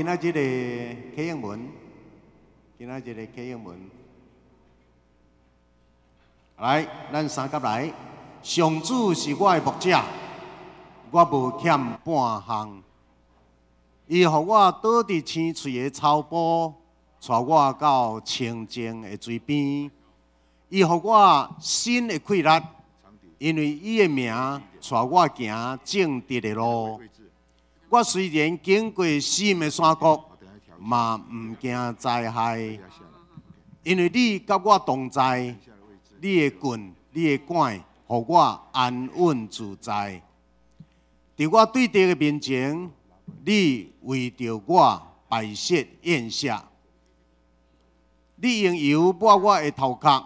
今仔日的启应文，来，咱三甲来。上主是我的牧者，我无欠半项。伊予我倒伫青翠的草坡，带我到清净的水边。伊予我心的快乐，因为伊的名带我行正直的路。我虽然经过死的山谷，嘛毋惊灾害，因为你甲我同在，你的棍、你的拐，互我安稳自在。伫我对敌的面前，你为着我摆设宴席，你用油抹我的头壳，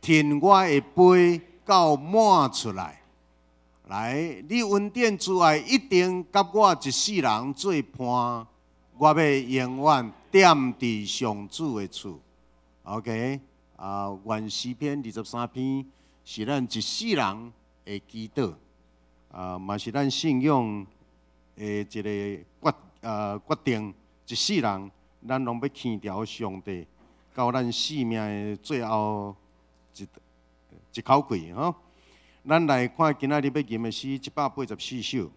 添我的杯到满出来。来，你恩典之爱一定甲我一世人做伴，我要永远踮伫上主的厝。OK， 愿诗篇23篇是咱一世人的祈祷，嘛是咱信仰的一个决定。一世人，咱拢要牵调上帝到咱生命的最后一口气吼。咱来看今仔日要吟的诗184首。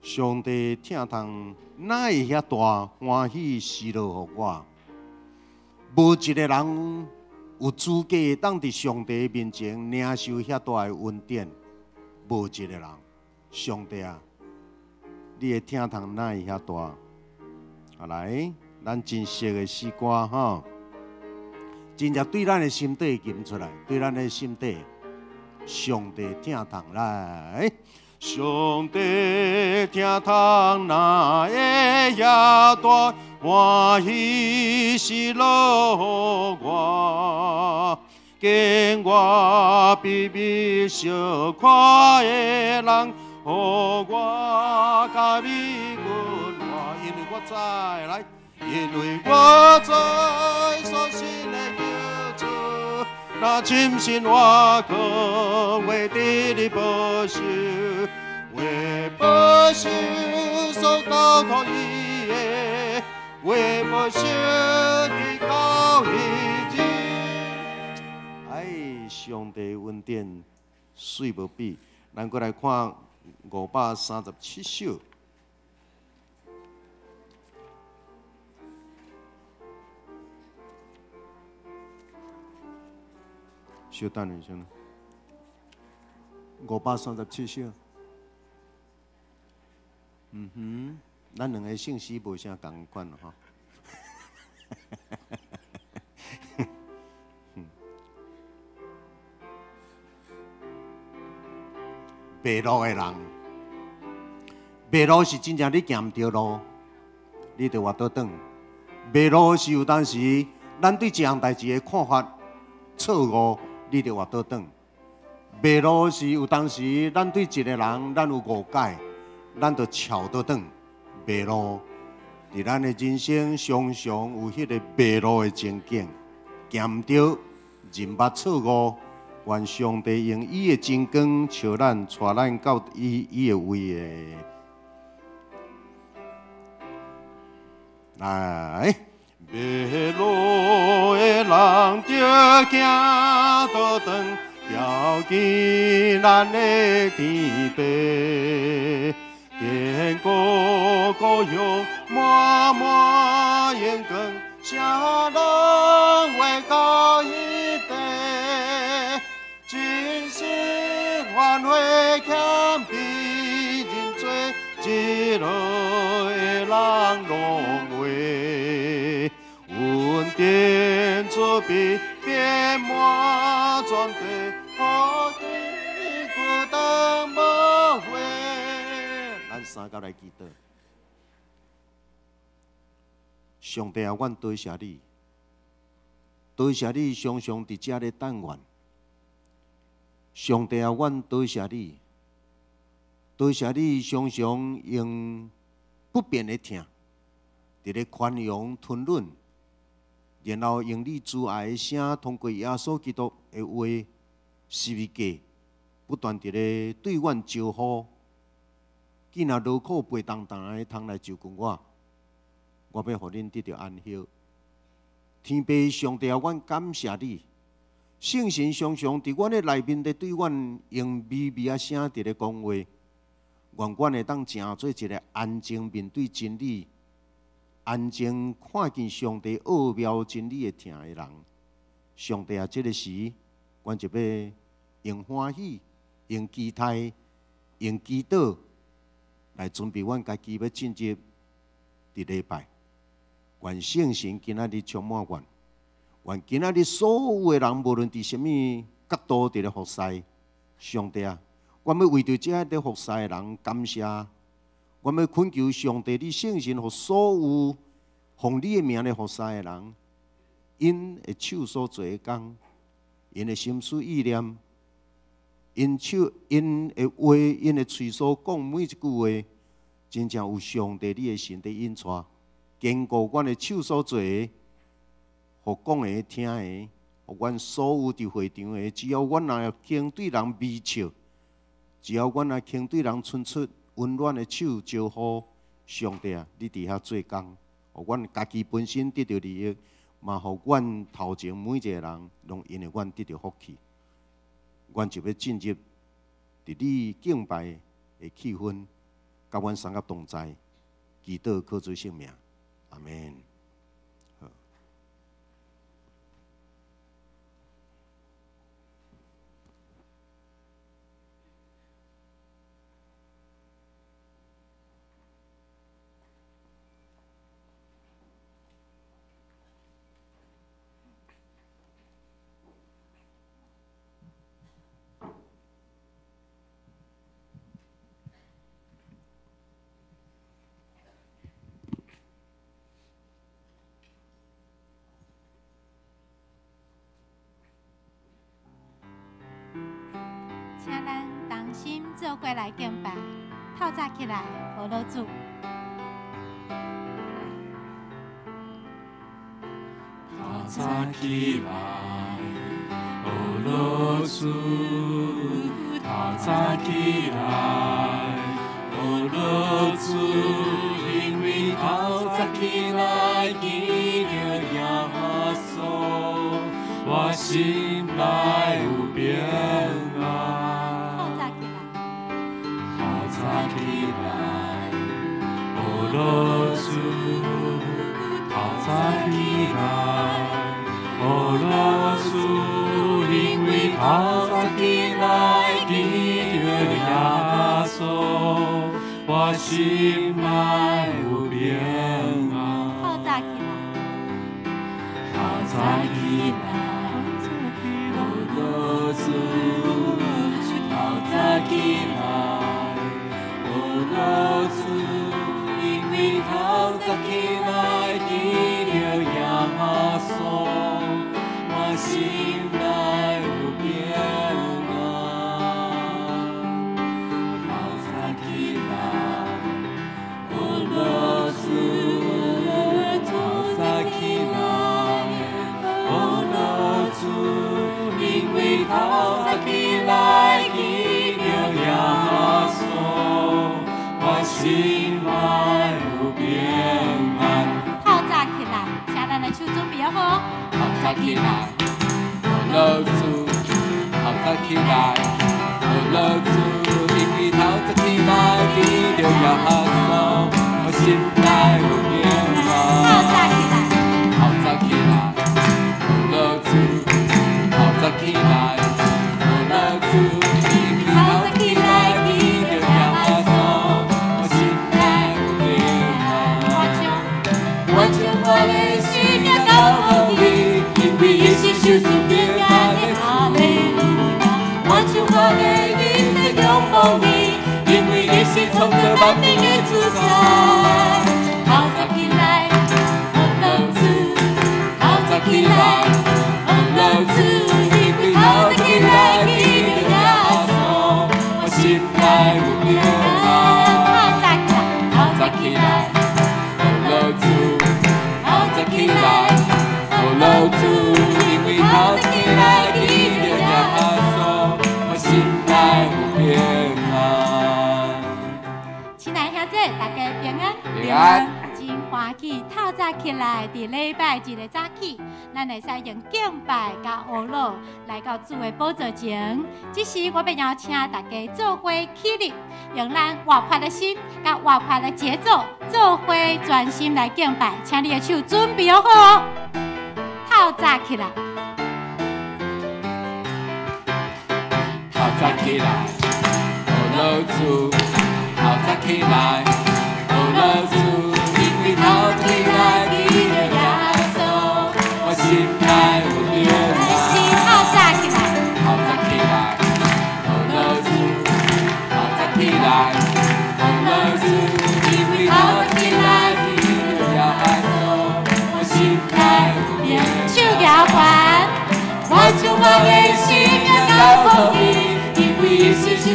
上帝疼痛哪会遐大欢喜施落予我？无一个人有资格当伫上帝面前领受遐大的恩典，无一个人。上帝啊！你的疼痛哪会遐大？来，咱真熟的诗歌吼，真正对咱的心底吟出来，对咱的心底，上帝疼痛来，上帝疼痛哪会遐大？欢喜是落我，见我比比小看的人。予我甲你阮我，因为我知来，因为我知所信的救主，那深信我可为你的保守，为保守所交托伊的，为保守你到一日。哎，上帝恩典水无比，咱过来看。537首，稍等一下，537首。咱两个姓氏无啥共款咯吼。迷路的人，迷路是真正你行唔对路，你着活倒转。迷路是有当时咱对一项代志的看法错误，你着活倒转。迷路是有当时咱对一个人咱有误解，咱着撬倒转。迷路伫咱的人生常常有迄个迷路的情景，行唔对，认捌错误。愿上帝用伊的真光，照咱，带咱到伊的位的。来，迷路的人着行倒转，遥见咱的天边，天高高乡满满阳光，啥人会到伊地？真心欢喜欠比人多，一路的人拢为恩典作比遍满全地，好天孤单无悔。咱三甲来祈祷，上帝啊，阮多谢你，多谢你常常伫遮咧等阮。上帝啊，阮多谢你，多谢你常常用不变的疼，伫咧宽容吞忍，然后用你慈爱的声，通过耶稣基督的话，十字架，不断地咧对阮招呼。既然劳苦背重担的通来就近我要互恁得到安息。天父上帝啊，阮感谢你，圣神常常伫阮的内面咧对阮用微微啊声伫咧讲话，愿阮会当成做一个安静面对真理、安静看见上帝奥妙真理的听的人。上帝啊，这个时，阮就要用欢喜、用期待、用祈祷。来准备阮家己要进入伫礼拜，愿圣神今仔日充满阮，愿今仔日所有的人，无论伫什么角度伫咧服侍，上帝啊，阮要为着这些咧服侍的人感谢，阮要恳求上帝，你圣神互所有奉你的名咧服侍的人，因的手所做的工，因的心思意念。因的话，因的嘴所讲每一句话，真正有上帝你的神在引带，坚固阮的手所做的，互讲的听的，互阮所有伫会场的，只要阮若肯对人微笑，只要阮若肯对人伸出温暖的手招呼，上帝啊，你伫遐做工，互阮家己本身得到利益，嘛互阮头前每一个人，拢因为阮得到福气。阮就要进入伫你敬拜的气氛，甲阮三个同在，祈祷靠主圣名，阿门。请咱同心做伙来敬拜，透早起来，何老主。透早起来，何老主。透早起来，何老主。因为透早起来记着耶稣，我心内有平安。老主，透早起来，哦老主，因为透早起来记着耶稣，我心内有平安。透早起来，哦老主，透早起来，哦老主。透早起来，记着耶稣，我心内有平安。透早起来，哦老主，透早起来，哦老主，因为透早起来记着耶稣，我心内。透早起来，请咱的手准备好。透早起来，哦老主，透早起来，哦老主，因为透早起来记着耶稣，我心内有平安。透早起来，透早起来，哦老主，透早起来，哦老主，因为透早起来记着耶稣，我心内有平安。我将我的生命交给你，因为伊是受主平安的哈利路亚。我将我的日子仰望你，因为你是创造万民的主宰。靠着起来，记着耶稣，我心内有平安。亲爱兄弟，大家平安。平安。真欢喜，透早起来，伫礼拜一的早起，咱会使用敬拜甲学乐来到主的宝座前。这时，我要邀请大家做伙起立，用咱活泼的心甲活泼的节奏，做伙专心来敬拜。请你的手准备好哦，透早起来。透早起来，学乐主，透早起来，学乐主。因为透早起来，记着耶稣，我心内有平安。透早起来，透早起来，学乐主，透早起来，学乐主。因为透早起来，记着耶稣，我心内有平安。手摇环，我将我的心交给你，因为伊是主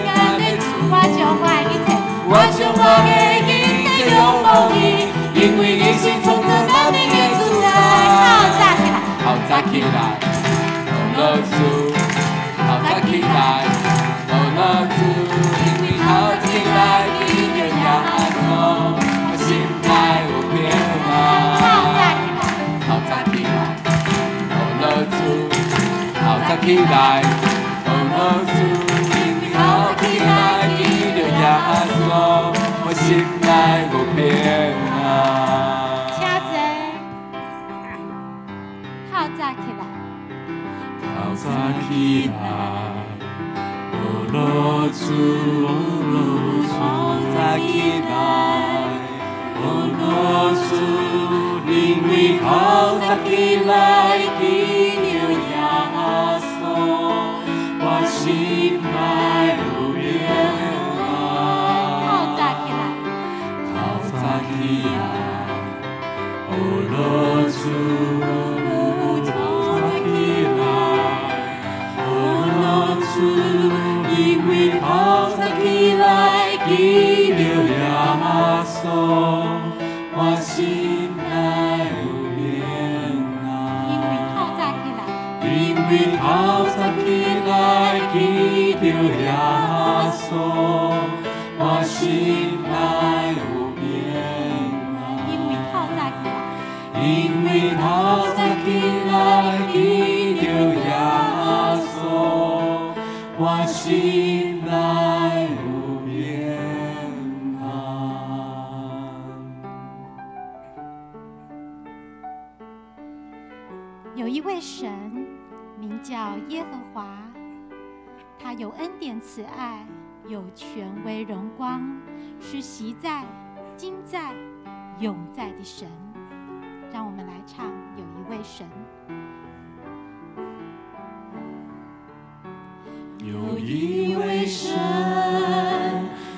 干的主。我将我的一切，我将我的一切拢给你，因为伊是创造咱的主啊。透早起来，学乐主，透早起来，学乐主，因为透早起来，记着耶稣，我心内有平安。透早起来，学乐主，透早起来，学乐主，因为透早起来，记着耶稣，我心内有平安。请坐，透早起来。透早起来，学乐主，透早起来，学乐主，因为透早起来，记着耶稣，我心内有平安。透早起来，透早起来，学乐主，透早起来，学乐主，因为透早起来，记着耶稣，我心内有平安。透早起来，因为透早起来，记着耶稣，我心内有平安。因为透早起来，因为透早起来，记着耶稣，我心内有平安。有一位神名叫耶和华，他有恩典慈爱，有权威荣光，是昔在、今在、永在的神。让我们来唱有一位神。有一位神，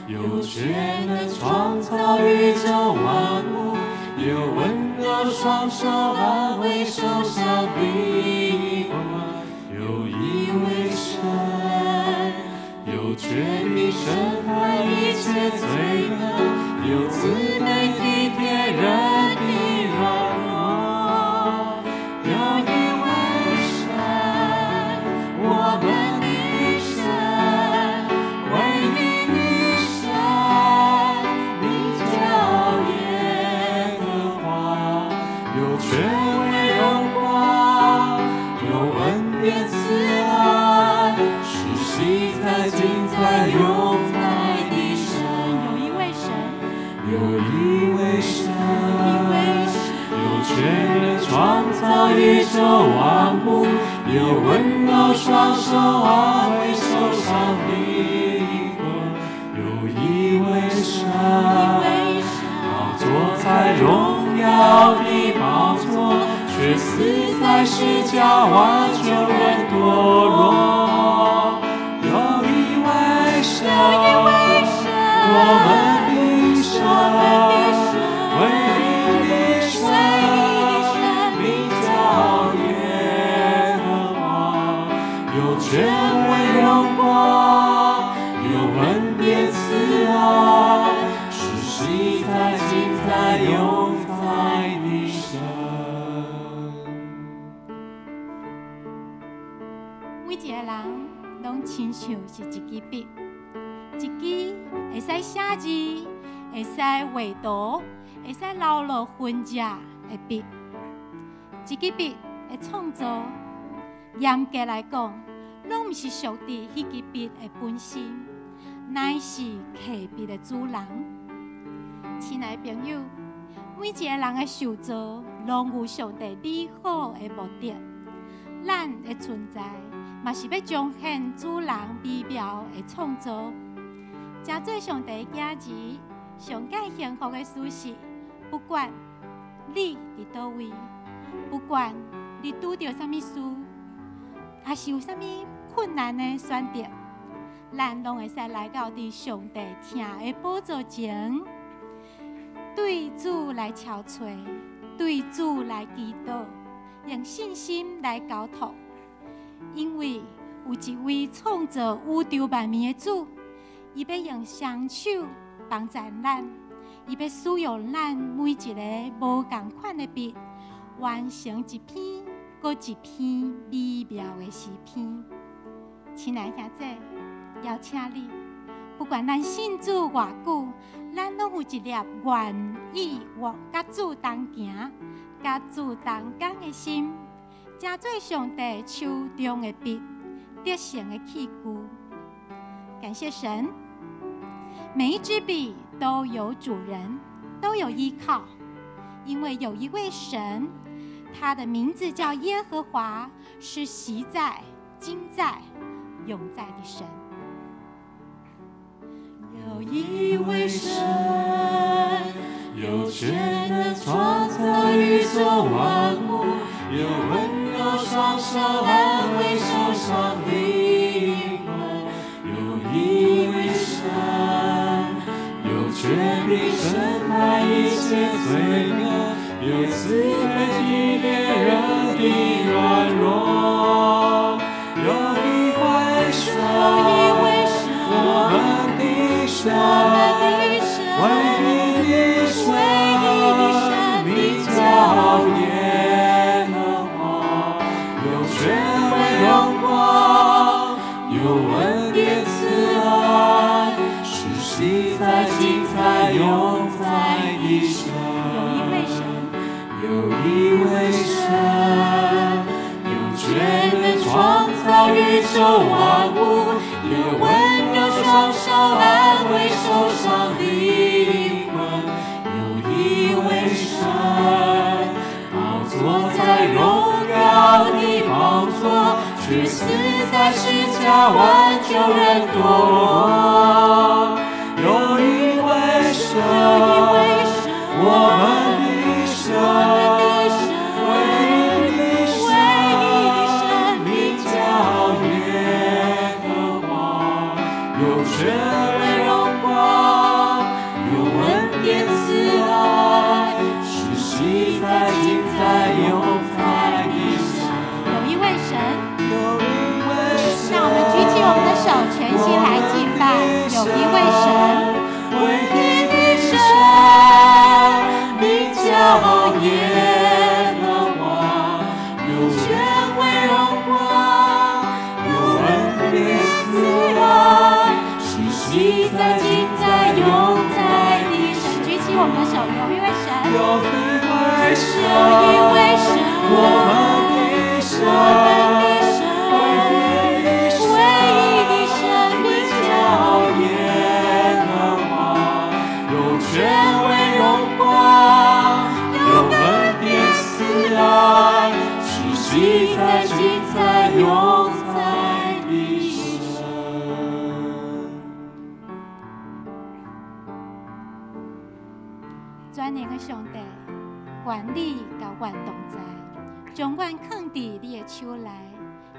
有权能创造宇宙万物，有温柔双手安慰受伤的灵魂。有一位神，有权力审判一切罪恶，有慈悲体贴人的软弱。有一位神，我们的神，唯一的神，名叫耶和华，有权威荣光，有恩典慈爱，是昔在、今在、永在的神。有一位神，有一位神，有权能创造宇宙万物，有温柔双手安慰受伤的灵魂。有一位神，宝座在荣耀的宝座，却死在十架挽救人堕落。有一位神，我们的神，唯一的神，名叫耶和华，有权威荣光，有恩典慈爱，是昔在、今在、永在的神。每一个人拢亲像是一支笔，一支会使写字、会使画图、会使留落痕迹的笔。一支笔的创造，严格来讲，拢毋是属于迄支笔的本身，乃是刻笔的主人。亲爱的朋友，每一个人的受造，拢有上帝美好的目的。咱的存在，嘛是要彰显主人美妙的创造。正做上帝的子儿，上界幸福的事是，不管你伫倒位，不管你拄着啥物事，还是有啥物困难的选择，咱拢会使来到伫上帝听的宝座前，对主来憔悴，对主来祈祷，用信心来交托，因为有一位创造宇宙万物的主，伊要用双手帮助咱，伊要使用咱每一个无同款的笔，完成一篇搁一篇美妙的诗篇。亲爱的兄弟，邀请你，不管咱信主偌久，咱拢有一粒愿意甲主同行、甲主同工的心，成做上帝手中的笔，得胜的器具。感谢神，每一支笔都有主人，都有依靠，因为有一位神，他的名字叫耶和华，是昔在、今在、永在的神。有一位神，有权能创造宇宙万物，有温柔双手安慰受伤灵魂。有一位神，有权柄审判一切罪恶，有慈悲体贴人的软弱。有一位神，我们的神，唯一的神，名叫耶和华，有权威荣光，有恩典慈爱，是昔在、今在、永在的神。有一位神，有权能创造宇宙万物，有温柔双手安慰受伤的灵魂。有一位神，宝座在荣耀的宝座，却死在十字架挽救人堕落。有一位神，我们的神。全心来敬拜，有一位神，唯一的神，名叫耶和华，有权威荣光，有恩典慈爱，是昔在、今在、永在的神。举起我们的手，有一位神，有一位神，我们的神。权威荣光，有恩典慈爱，是昔在、今在、永在的神。全能的上帝，愿你甲阮同在，将阮放伫你的手内，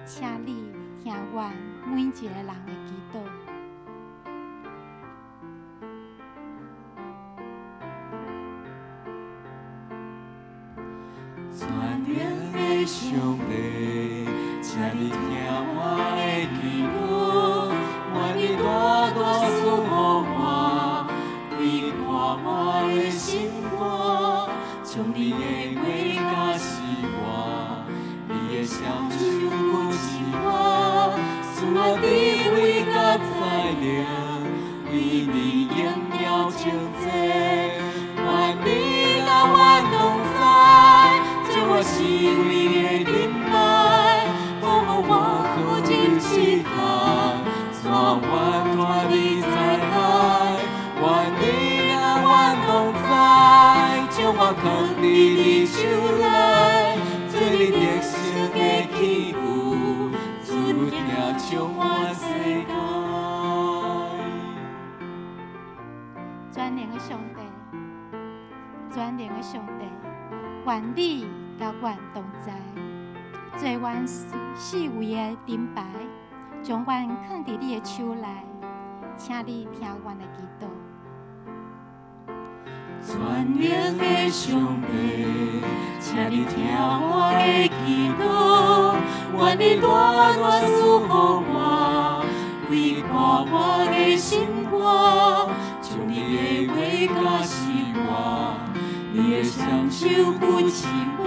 请你听阮每一个人的祈祷。全能的上帝，请你听我的祈祷，愿你多多赐予我，开阔我的心肝，将你的话甲是我，你的双手扶持我，主啊，你为甲在灵，为你荣耀称赞，愿你甲阮同在，这我是为的灵脉，保护我不进试探，带我带你在海，愿你甲阮同在，将我靠你的手来，做你得胜的起舞，主听充满世界。全能的上帝，全能的上帝，愿你甲阮同在，做阮四围的顶牌，将阮放伫你的手内，请你听阮的祈祷。全能的上帝，请你听我的祈祷，愿你大大赐予我，开阔我的心肝，将你的话甲实我，你的双手扶持我，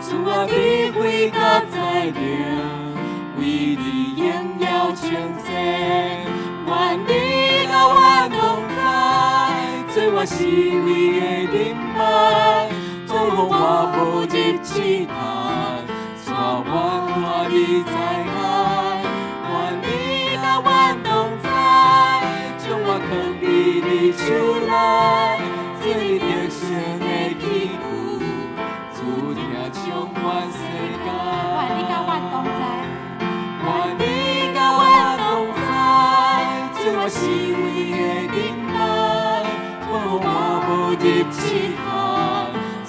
主啊，你为甲在灵，为你荣耀称赞，愿你甲我同在，做我是你的灵脉，保护我不入试探，带我看你在海，愿你甲我同在，将我放你的手内，做你得胜的起舞，主听充满世界。愿你甲阮同在，愿你甲我同在，做我是为的灵脉，保护我不入试探，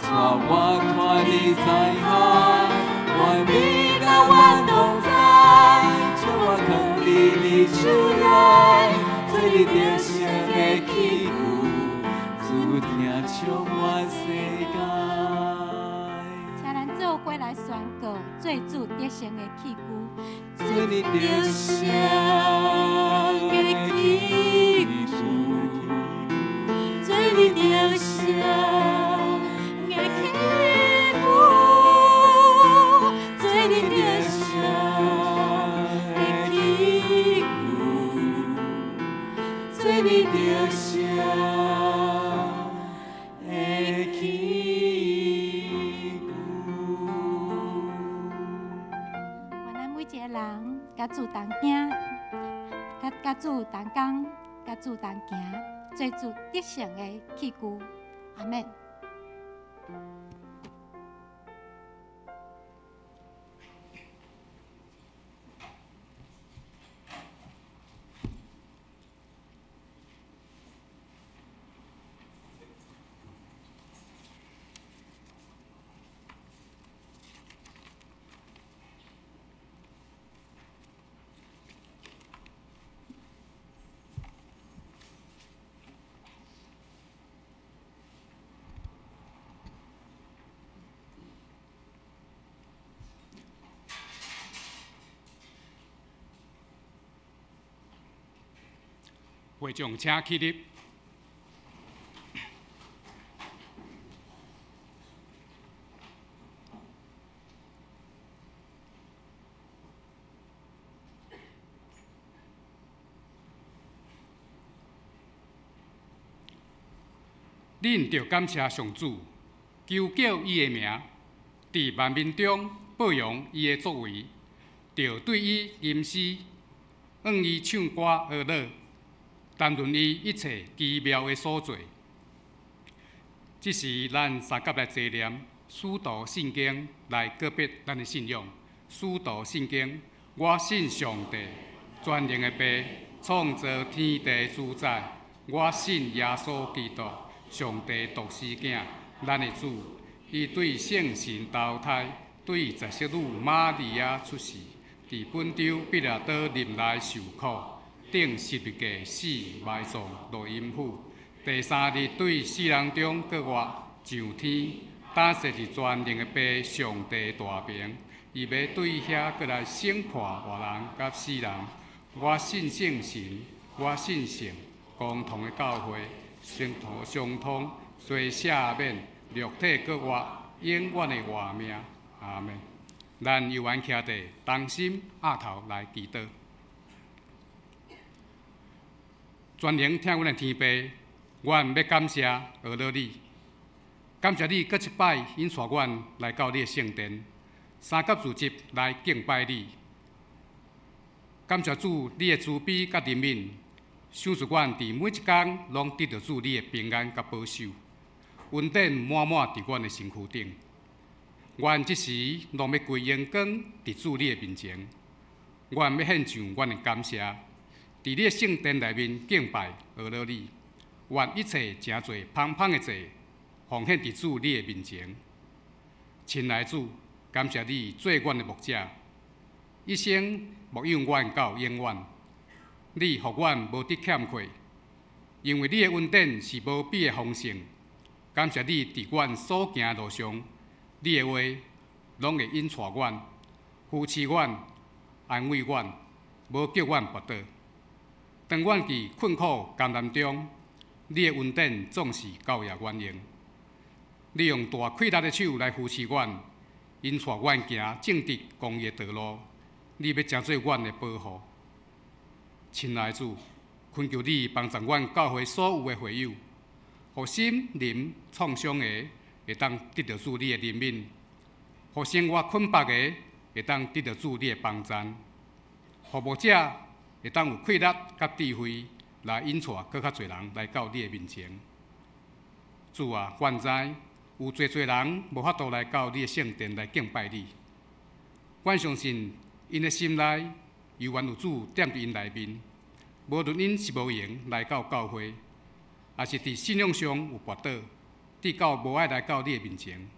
带我看你在海，愿你甲我同在，将我放你的手内，做你得胜的起舞，主听充满世界。请咱做伙来宣告最主得胜的起歌。做你得胜的起舞，做你得胜的起舞，做你得胜的起舞，做你得胜的起舞。愿咱每一个人，甲主同行，甲主同工，甲主同行，做主得胜的起歌。阿门。会众请起立。恁着感谢上主，求叫伊的名，伫万民中报扬伊的作为，着对伊吟诗，向伊唱歌而乐，谈论伊一切奇妙的所做。这是咱三甲来坐念，书读圣经来告别咱的信仰。书读圣经，我信上帝，全能的爸，创造天地的主宰。我信耶稣基督。上帝独生囝，咱的主，伊对圣神投胎，对十色女玛利亚出世，伫本州彼拉多林内受苦，顶十日过死埋葬落阴府，第三日对死人中搁活上天，打设伫全能的爸上帝大名，伊要对遐搁来审判活人甲死人。我信圣神，我信圣共同的教会。相通，虽赦免，肉体搁活，永远的活命。阿门。咱犹原徛伫同心压头来祈祷。全能听阮的天父，阮要感谢俄罗你，感谢你搁一摆引带阮来到你的圣殿，三甲自集来敬拜你。感谢主你的慈悲甲怜悯，想使阮伫每一天拢得到主你的平安甲保守，恩典满满伫阮的身躯顶。阮即时拢要归荣光伫主你的面前，阮要献上阮的感谢，伫你的圣殿内面敬拜俄罗你，愿一切诚侪芳芳的祭奉献伫主你的面前。亲爱的主，感谢你做阮的牧者，一生牧养阮到永远。你互阮无得欠亏，因为你的恩典是无比的丰盛。感谢你伫阮所行路上。你的话拢会引带阮、扶持阮、安慰阮，无叫阮跋倒。当阮伫困苦艰难中，你的恩典总是教也阮用。你用大快力的手来扶持阮，引带阮行正直公义的道路。你要成做阮的保护。亲爱的主，恳求你帮助阮教会所有的会友，互心灵创伤的会当得到主你的怜悯，互生活困乏的会当得到主你的帮助，服务者会当有快力甲智慧来引带更较侪人来到你的面前。主啊，阮知有侪人无法度来到你的圣殿来敬拜你，阮相信因的心内犹原有主踮伫因内面，无论因是无闲来到教会，也是伫信仰上有跋倒。直到无爱来到你的面前，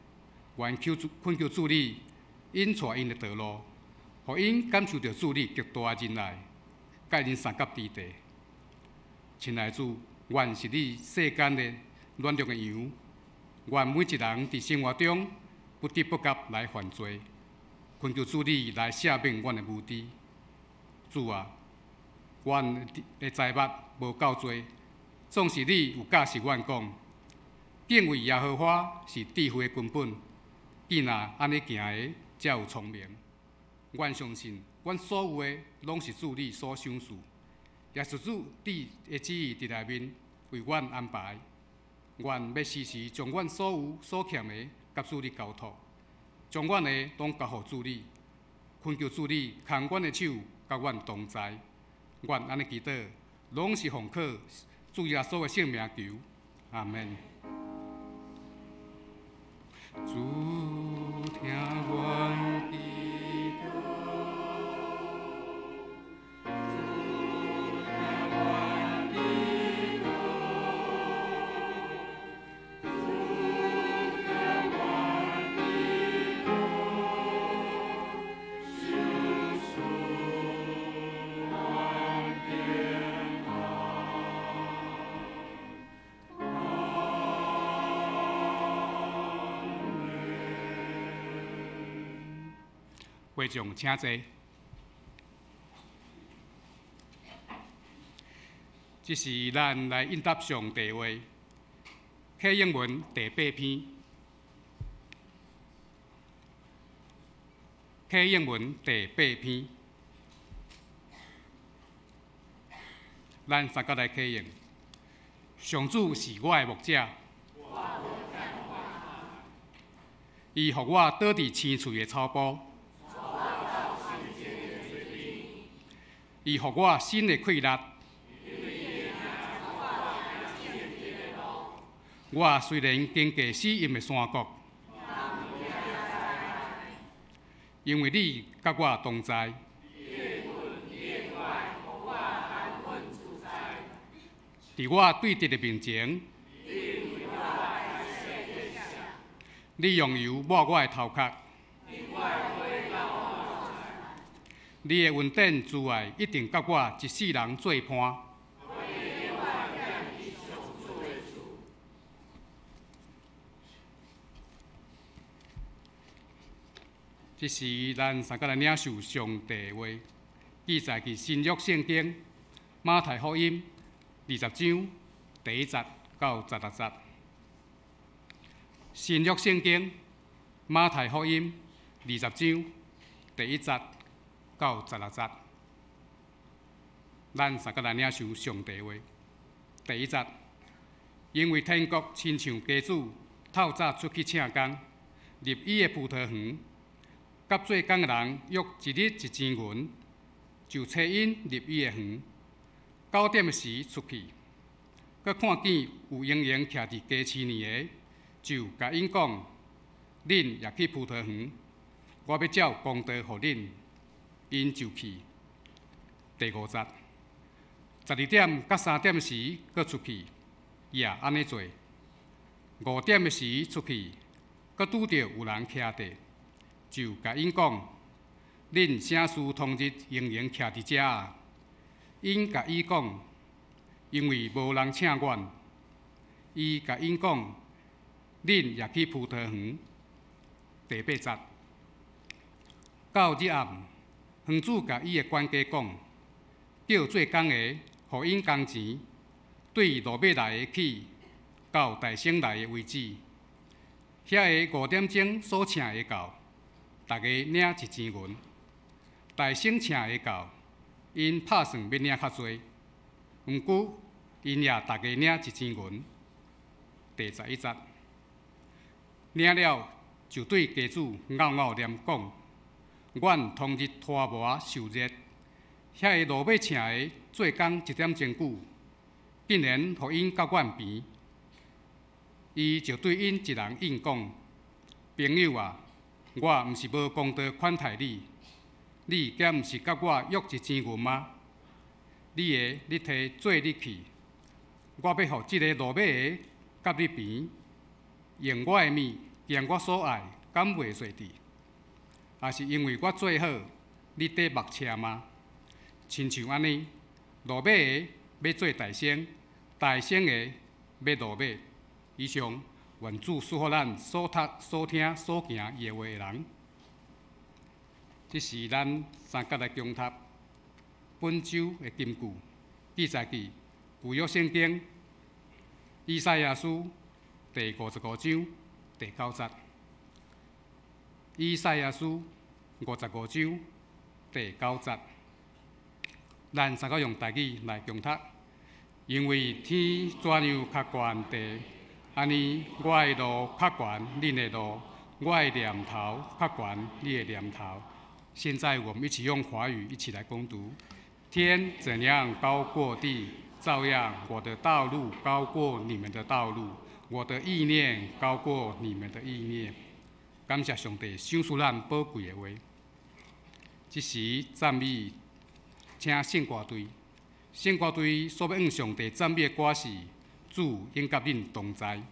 愿恳求主你引带因的道路，互因感受到主你极大的仁爱，甲因三甲之地。亲爱的主，愿是你世间的软弱的羊，愿每一人伫生活中不得不觉来犯罪，恳求主你来赦免阮的无知。主啊，阮的财物无够多，总是你有教示阮讲。敬畏耶和华是智慧的根本，既然安尼行的，才有聪明。阮相信，阮所有的拢是主你所赏赐，也是主你的旨意伫内面为阮安排。阮要时时将阮所有所欠的，甲主你交托，将阮的拢交互主你，恳求主你牵阮的手，甲阮同在。阮安尼祈祷，拢是奉靠主耶稣的圣名求，阿门。主听阮祈祷，主听阮祈祷，主听阮祈祷，心属阮平会众请坐。这是咱来应答上帝话，启应文第8篇。启应文第8篇，咱三个来启应。上主是我的牧者，伊互我倒伫青翠的草坡。伊互我新的气力，我虽然经过死荫的山谷，因为你甲我同在，伫我对敌的面前，你用油抹我的头壳。你的恩典慈爱一定甲我一世人做伴。这是咱三个来领受上帝话，记载伫新约圣经马太福音20章第1节到16节。新约圣经马太福音20章第1节到16节，咱三个来领受上帝话。第1节，因为天国亲像家主透早出去请工，入伊的葡萄园，甲做工的人约一日1钱银，就找因入伊的园。9点的时出去，佮看见有营营徛伫家饲年的，就甲因讲：恁也去葡萄园，我要照公道互恁。因就去。第5节，12点到3点时佮出去，也安尼做。5点的时出去，佮拄着有人徛地，就甲因讲：恁啥事通日营营徛伫遮啊？因甲伊讲：因为无人请阮。伊甲因讲：恁也去葡萄园。第8节，到日暗，园主甲伊的管家讲，叫做工的，互因工钱，对路尾来的起，到大省来的为止。遐个5点钟所请的到，大家领1钱银。大省请的到，因拍算要领较济，毋过因也大家领1钱银。第11节，领了就对家主拗拗念讲：阮通日拖磨受热，遐个路尾请的做工1点钟久，竟然互因到阮边。伊就对因一人应讲：朋友啊，我毋是无公道款待你，你敢毋是甲我约1钱银吗？你摕做你去，我要互即个路尾的甲你边，用我的物将我所爱，敢袂做滴？也是因为我做好，你缀目车吗？亲像安尼，路尾的要做大省，大省的要路尾。以上愿主赐予咱所读、所听、所行伊的话的人。这是咱三甲来共读本周的金句，记载伫旧约圣经以赛亚书第55章第9节。以赛亚书55章第9节，咱三个用台语来共读，因为天怎样较悬地，安尼我的路较悬，恁的路；我的念头较悬，你的念头。现在我们一起用华语一起来攻读：天怎样高过地，照样我的道路高过你们的道路，我的意念高过你们的意念。感谢上帝赏赐咱宝贵的话。这时赞美，请圣歌队，圣歌队所要向上帝赞美的歌是：主应甲恁同在。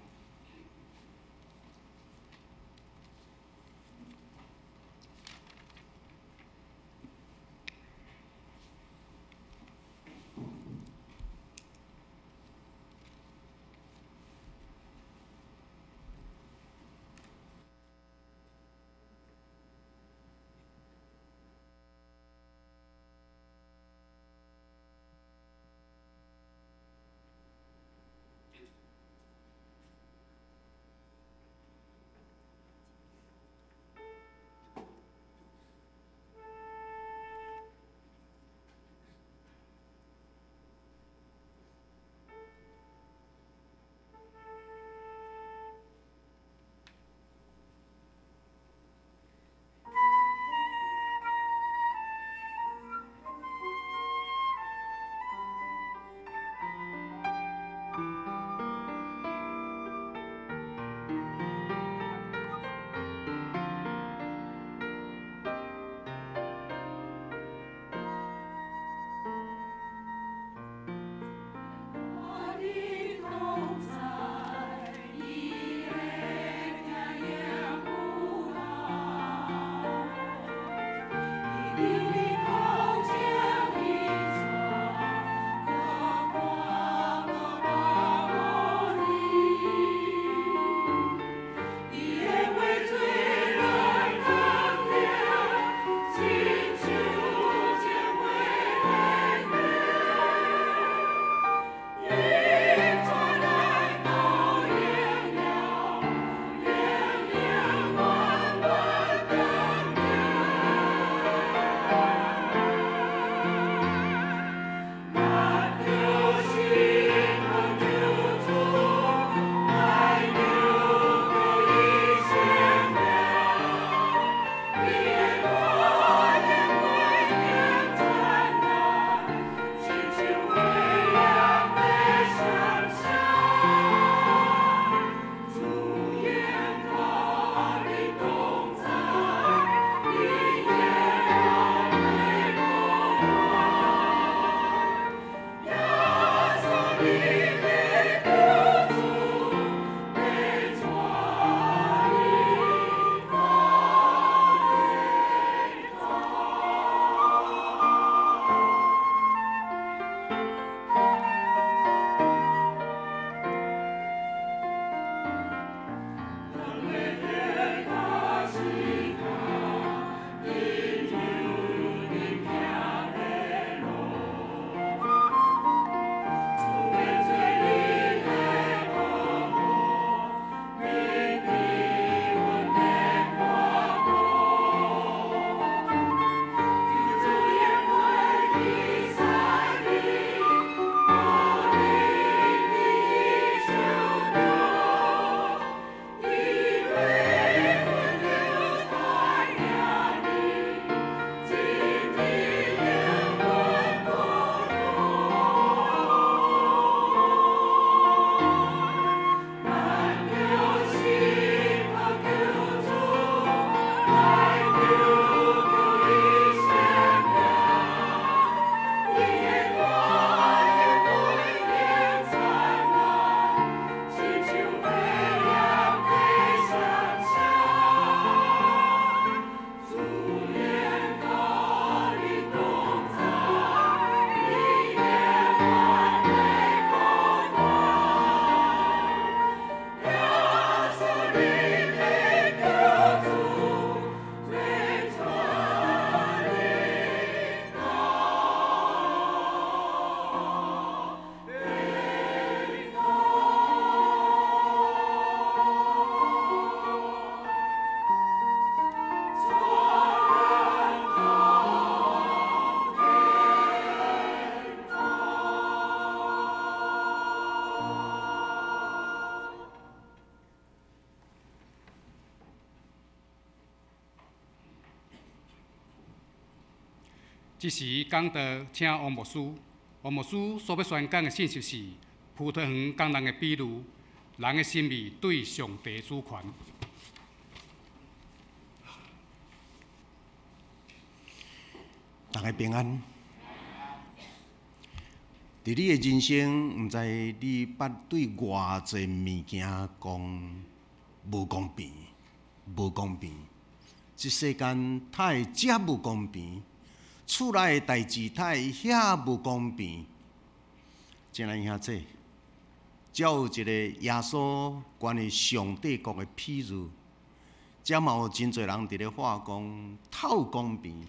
这时讲到请王牧师，王牧师所要宣讲的信息是：葡萄园工人的比喻，人的心意对上帝主权。大家平安。伫你的人生，毋知你捌对偌济物件讲无公平，无公平。这世间太遮无公平，厝内的代志太遐无公平。真来兄弟，才有一个耶稣关于上帝国的譬喻，才嘛有真侪人伫咧话讲透公平。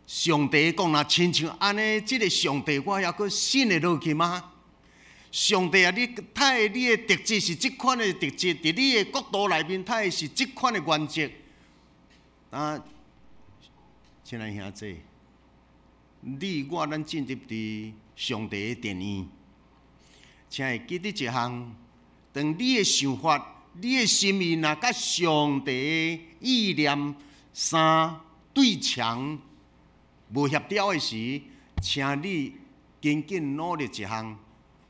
上帝讲若亲像安尼，即个上帝我还阁信得落去吗？上帝啊，你太你的特质是即款的特质，伫你的国度内面太是即款的原则。啊，亲爱兄弟，你我咱进入伫上帝的殿院，请会记得一项：当你的想法、你的心意若甲上帝的意念相对强。无协调的时，请你紧紧努力一项，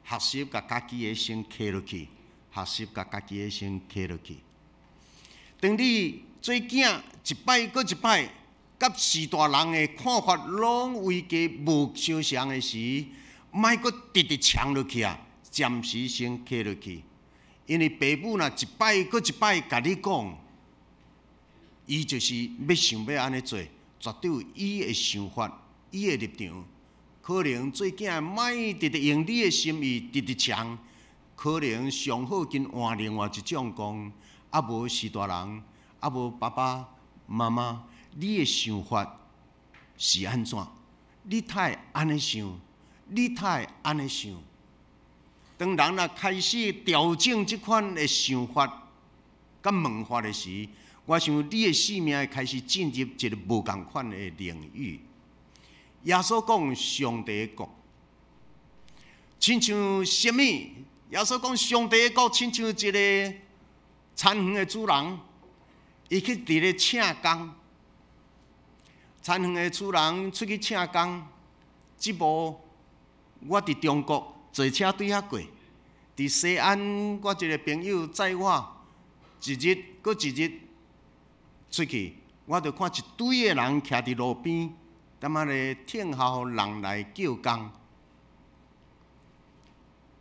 学习甲家己的心刻落去，学习甲家己的心刻落去。当你做囝一摆搁一摆，甲世大人的看法拢为家无相像的时，莫搁直直强落去啊！暂时先刻落去，因为爸母若一摆搁一摆甲你讲，伊就是要想要安尼做。绝对有伊的想法，伊的立场，可能做囝莫直直用你的心意直直强，可能上好跟换另外一种讲，啊无是大人，啊无爸爸妈妈，你的想法是安怎？你太安尼想，你太安尼想。当人若开始调整即款的想法甲问法的时，我想你的生命会开始进入一个无共款的领域。耶稣讲上帝的国，亲像什么？耶稣讲上帝的国，亲像一个田园的主人，伊去伫咧请工。田园的主人出去请工，即无我伫中国坐车对遐过，伫西安我一个朋友载我，一日搁一日。出去，我就看一堆的人徛伫路边，踮仔咧听候人来叫工。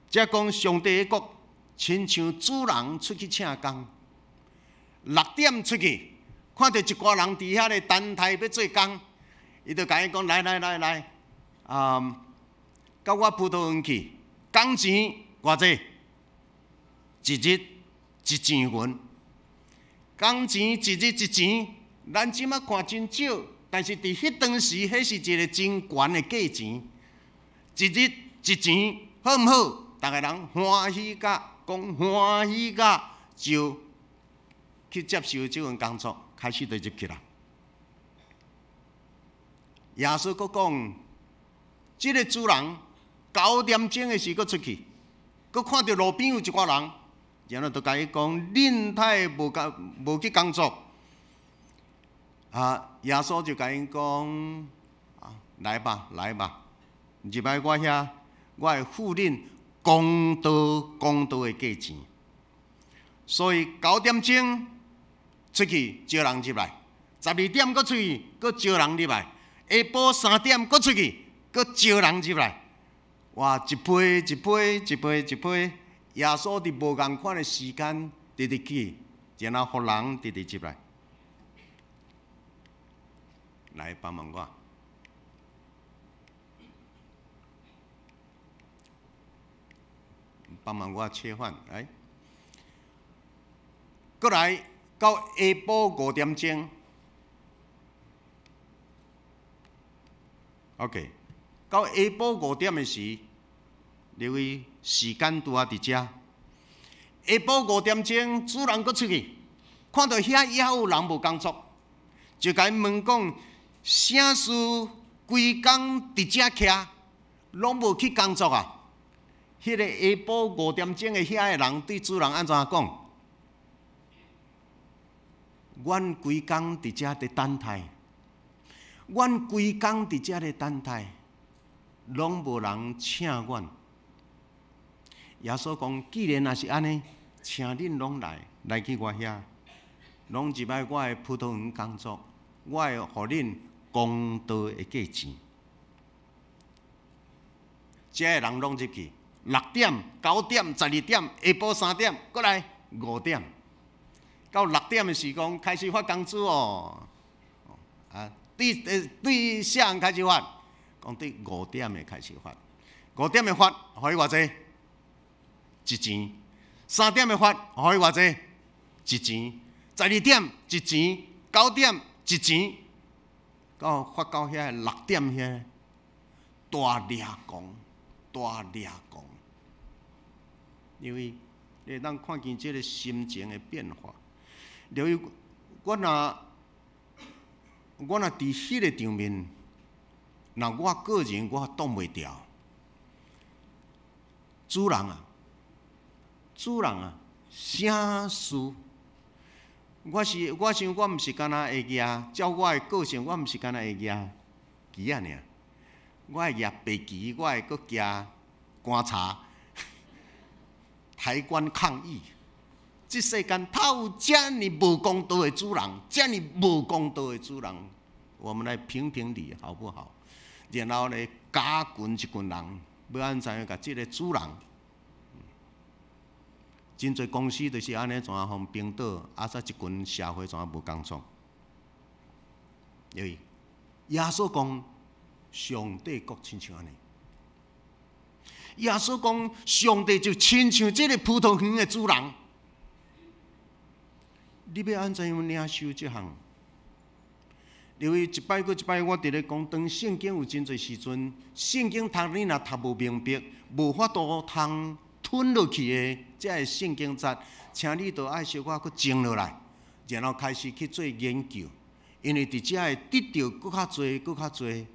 则讲上帝的国，亲像主人出去请工，6点出去，看到一挂人伫遐咧等待要做工，伊就甲伊讲：来，到我葡萄园去，工钱偌济？一日1钱银。工钱一日1钱，咱即马看真少，但是伫迄当时，迄是一个真悬的价钱。一日1钱，好毋好？逐个人欢喜甲，讲欢喜甲，就去接受这份工作，开始就入去啦。耶稣佫讲，即个主人9点钟的时佫出去，佫看到路边有一挂人。然后就甲伊讲，恁太无去工作，耶稣就甲伊讲，来吧，入来我遐，我会付恁公道的价钱。所以9点钟出去招人入来，12点佫出去佫招人入来，下晡3点佫出去佫招人入来，哇，一批。耶稣伫无共款的时间直直去，然后互人直直入来。来帮忙我，切换来。过来到下晡5点钟 ，OK， 到下晡5点的时。因为时间拄啊伫遮，下晡5点钟，主人佫出去，看到遐也有人无工作，就甲伊问讲：啥事规工伫遮徛，拢无去工作啊？迄个下晡5点钟的遐个人对主人安怎讲？阮规工伫遮伫等待，阮规工伫遮咧等待，拢无人请阮。耶稣讲：既然若是安尼，请恁拢来去我遐，拢入来我的葡萄园工作，我会互恁公道的价钱。遮个人拢入去，6点、9点、12点、下晡3点，过来5点，到6点的时光开始发工资哦。啊，对啥人开始发？讲对5点的开始发，5点的发，互伊偌济？1钱。3点的发，互伊偌济？1钱。12点1钱，9点1钱，到发到遐6点遐，大掠工，大掠工。因为你当看见这个心情的变化，由于我若伫迄个场面，那我个人我挡袂掉。主人啊，啥事？我想我毋是干那会举，照我的个性，我毋是干那会举旗啊尔，我会举白旗，我会搁举观察。抬棺抗议，这世间哪有这么无公道的主人？这么无公道的主人，我们来评评理好不好？然后呢，加群一群人，要安怎样甲这个主人？真侪公司就是安尼，怎啊互冰岛，再一群社会怎啊无工作？因为耶稣讲，上帝国亲像安尼。耶稣讲，上帝就亲像这个葡萄园的主人，你要安怎样领受这项？因为一摆过一摆，我伫咧讲，当圣经有真侪时阵，圣经你若读无明白，无法度通吞落去的，这个圣经节，请你都爱小可去静落来，然后开始去做研究，因为伫遮会得到搁较侪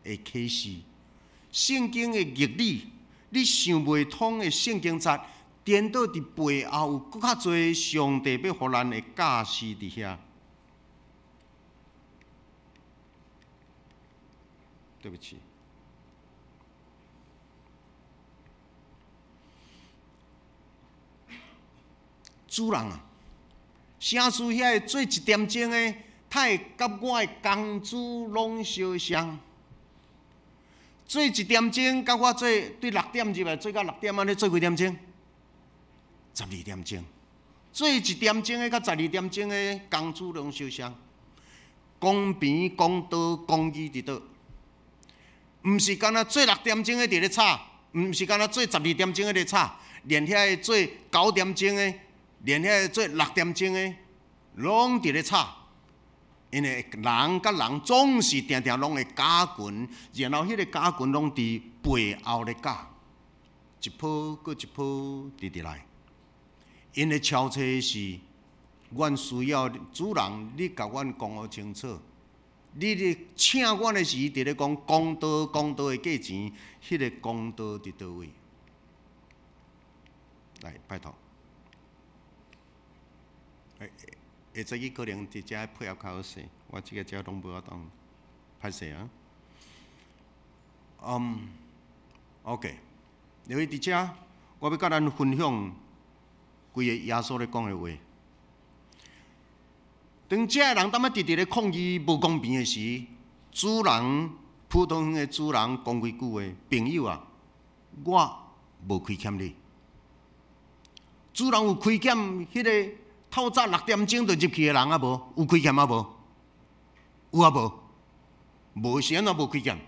的启示。圣经的义理。你想袂通的圣经节，颠倒伫背后有搁较侪上帝要互咱的教示伫遐。对不起，主人啊，啥事遐会做1点钟的，他会甲我的工资拢相像。做1点钟，甲我做对6点入来，做到6点安尼做几点钟？12点钟。做1点钟的，甲12点钟的工资拢相像。公平、公道、公义伫倒？毋是干那做6点钟的伫咧吵，毋是干那做12点钟的咧吵，连遐做9点钟的，连遐做6点钟的，拢伫咧吵。因为人甲人总是定定拢会加群，然后迄个加群拢伫背后咧加，一波搁一波直来。因的超车是，阮需要主人，你甲阮讲好清楚。你咧请阮的时，伫咧讲公道的价钱，迄个公道伫倒位？来，拜托。下早起可能伫遮配合较好势，我即个遮拢无法当歹势啊。OK， 因为伫遮，我要甲咱分享规个耶稣咧讲的话。当遮个人当要直直咧抗议无公平的时，主人葡萄园的主人讲几句话：朋友啊，我无亏欠你。主人有亏欠迄个。透早6点钟就入去的人啊，无有亏欠啊无？有啊无？无是安怎无亏欠？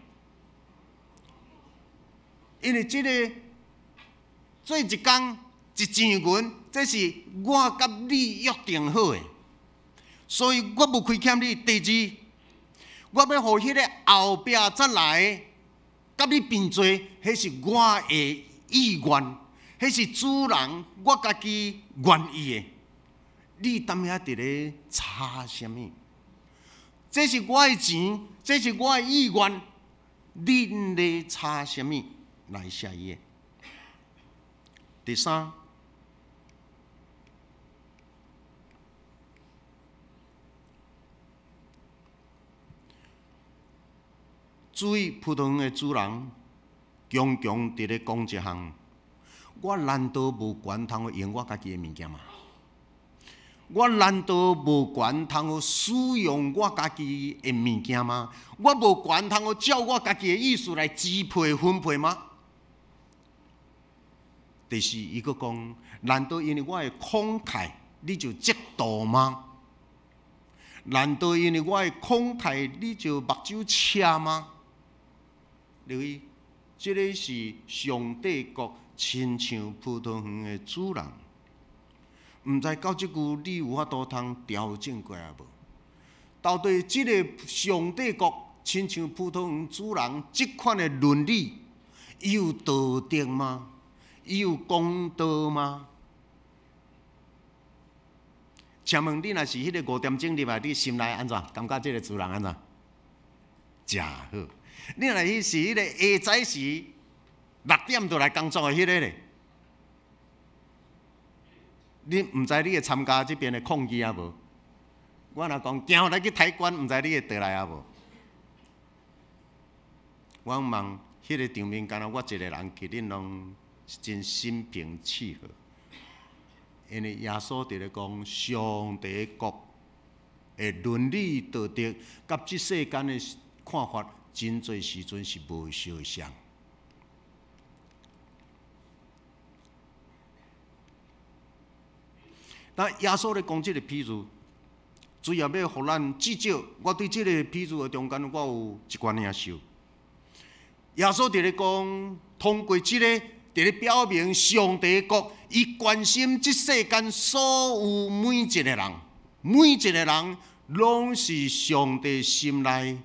因为这个做一工1钱银，这是我甲你约定好的，所以我无亏欠你。第二，我要互迄个后壁再来甲你并做，迄是我的意愿，迄是主人我家己愿意的。你当遐伫咧吵什么？这是我的钱，这是我的意愿，恁咧吵什么？来下一页。第三，注意葡萄园的主人，强强伫咧讲一项：我难道无权通用我家己的物件吗？我难道无权通使用我家己的物件吗？我无权通照我家己的意思来支配分配吗？第四，伊佫讲：难道因为我的慷慨，你就嫉妒吗？难道因为我的慷慨，你就目睭赤吗？留意，这个是上帝国亲像葡萄园的主人。毋知到即句你有法度通调整过来无？到底即个上帝国亲像葡萄园主人即款的伦理，伊有道德吗？伊有公道吗？请问你若是迄个5点钟入来，你心内安怎？感觉即个主人安怎？真好。你若是迄个下早时6点就来工作的迄个咧？你毋知你会参加即边的抗议啊无？我若讲行来去抬棺，毋知你会倒来啊无？我问迄个场面，敢若我一个人去，恁拢真心平气和。因为耶稣伫咧讲，上帝国的伦理道德，甲即世间的看法，真侪时阵是无相像。但耶稣咧讲即个譬如，主要要互咱至少，我对即个譬如的中间，我有一寡领受。耶稣伫咧讲，通过即个，伫咧表明上帝国，伊关心即世间所有每一个人，每一个人拢是上帝心内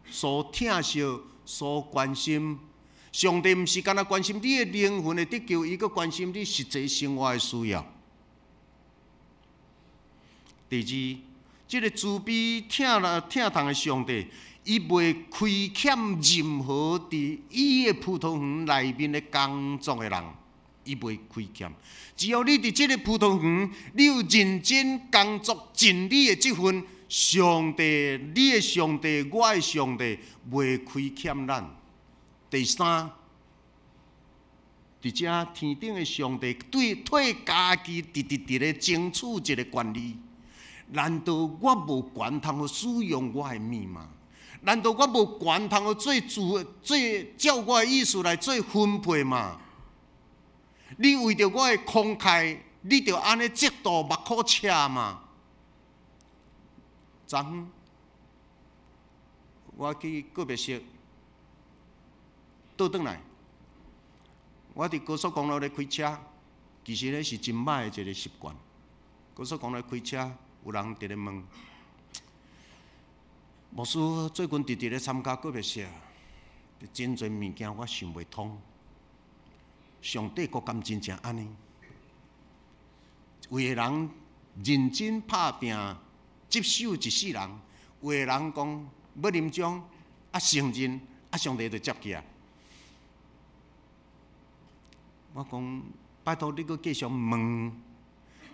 所疼惜、所关心。上帝毋是干那关心你的灵魂的得救，伊佫关心你实际生活的需要。第二，即个慈悲疼痛的上帝，伊袂亏欠任何伫伊的葡萄园内面的工作的人，伊袂亏欠。只要你伫即个葡萄园，你有认真工作、尽你的这份，上帝，你的上帝，我的上帝，袂亏欠咱。第三，伫遮天顶的上帝对家己直咧争取一个权利。难道我无权通使用我的物吗？难道我无权通做照我的意思来做分配吗？你为着我的慷慨，你就安尼嫉妒目眶赤吗？昨昏我去个别色倒转来，我伫高速公路咧开车，其实咧是真歹的一个习惯。高速公路开车。有人伫咧问，牧师最近直咧参加个别社，真侪物件我想袂通。上帝国敢真正安尼？有个人认真拍拼，接手一世人；有个人讲要临终，承认，上帝就接去啊。我讲，拜托你佫继续问。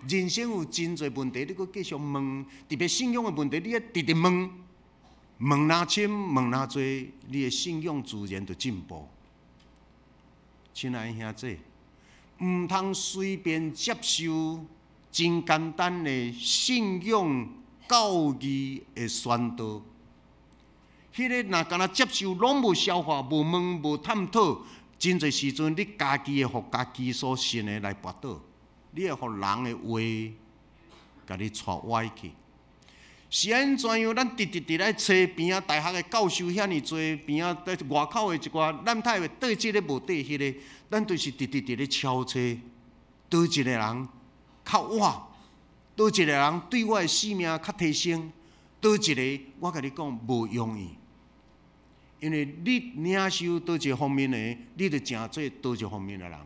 人生有真侪问题，你佫继续问，特别信仰的问题，你直直问，问哪深，问哪多，你的信仰自然就进步。亲爱的兄弟，毋通随便接受真简单的信仰教义的宣导。迄个若干那接受，拢无消化，无问无探讨，真侪时阵你家己会互家己所信的来跋倒。你会互人的话，甲你带歪去。是安怎样？咱直直来找边仔大学的教授遐尼侪，边仔在外口的一寡，咱太会对即个无对迄个，咱就是直直咧敲车，倒一个人较我，倒一个人对我的生命较提升，倒一个我甲你讲无容易，因为你领受倒一个方面的，你就成做倒一方面的人。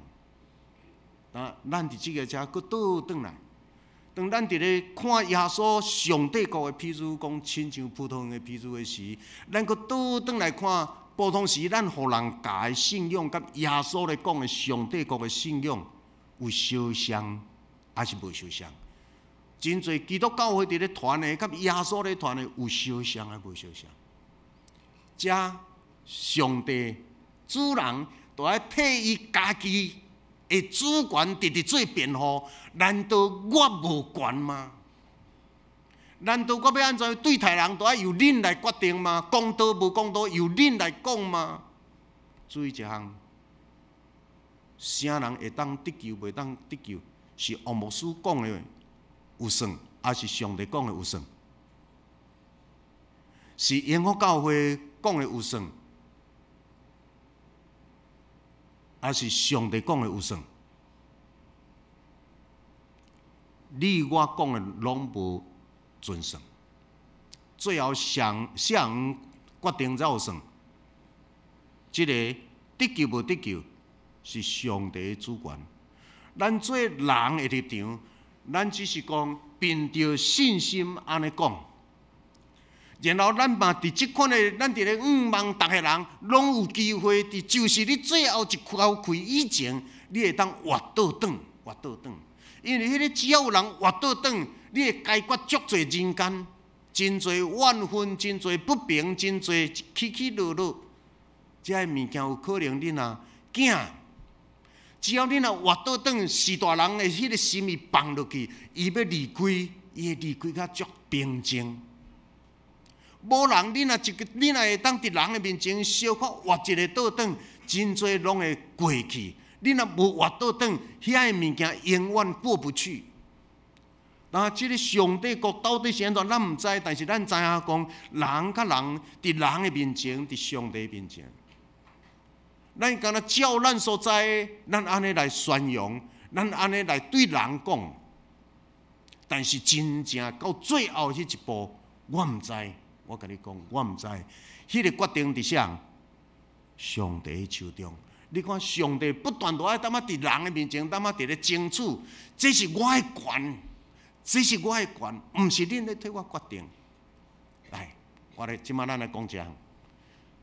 啊，咱伫即个遮佫倒转来，当咱伫咧看耶稣上帝国的譬如讲，亲像葡萄园的譬如的时，咱佫倒转来看，普通时咱互人教的信仰，甲耶稣咧讲的上帝国的信仰有相像，还是无相像？真侪基督教会伫咧传的，甲耶稣咧传的有相像，还无相像？遮上帝主人都要替伊家己的主权直直做辩护，难道我无权吗？难道我要安怎对待人，都要由恁来决定吗？公道无公道，由恁来讲吗？注意一项，啥人会当得救，袂当得救，是王牧师讲的有算，还是上帝讲的有算？是永福教会讲的有算，还是上帝讲的有算？你我讲的拢无准算，最后上人决定才有算。这个得救无得救，是上帝的主权。咱做人的立场，咱只是讲凭着信心安尼讲。然后咱嘛伫即款的，咱伫咧望逐个人拢有机会，就是你最后一口气以前，你会当活倒转，活倒转。因为迄个只要有人活倒转，你会解决足侪人间，真侪怨愤，真侪不平，真侪起起落落。这些物件有可能恁啊囝，只要恁啊活倒转，是大人的迄个心意放落去，伊要离开，伊会离开较足平静。无人，恁啊会当伫人的面前小可活一个倒转，真侪拢会过去。恁若无活倒转，遐个物件永远过不去。那即个上帝国到底是安怎，咱毋知，但是咱知影讲，人甲人伫人的面前，伫上帝面前，咱敢若照咱所知的，咱安尼来宣扬，咱安尼来对人讲。但是真正到最后迄一步，我毋知。我甲你讲，我毋知，迄个决定伫啥？上帝手中。你看，上帝不断都爱当啊伫人的面前，当啊伫咧争取，这是我的权，这是我的权，毋是恁咧替我决定。来，我咧即摆咱来讲一项，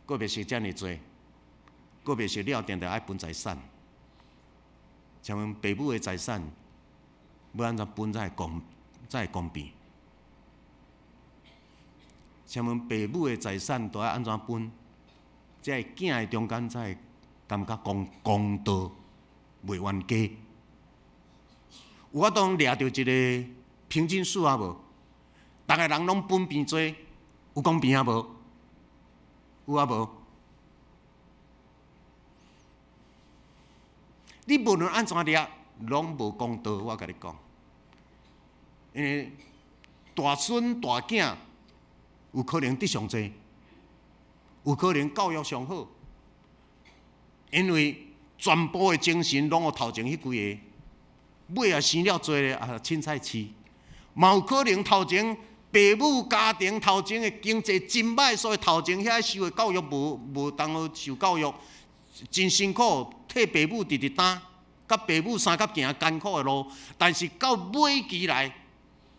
个别是遮尔多，个别是了定定爱分财产。像阮爸母的财产，要安怎分才会公平？像阮爸母的财产都要安怎分？即个囝的中间才会感觉公道，袂冤家。有法当掠到一个平均数啊无？逐个人拢分平做，有公平啊无？有啊无？你无论安怎掠，拢无公道。我甲你讲，因为大孙大囝。有可能得上济，有可能教育上好，因为全部的精神拢有头前迄几个，尾也生了多咧啊凊彩饲，嘛有可能头前爸母家庭头前的经济真歹，所以头前遐受的教育无当好受教育，真辛苦替爸母直直担，甲爸母三甲行艰苦的路，但是到尾期来，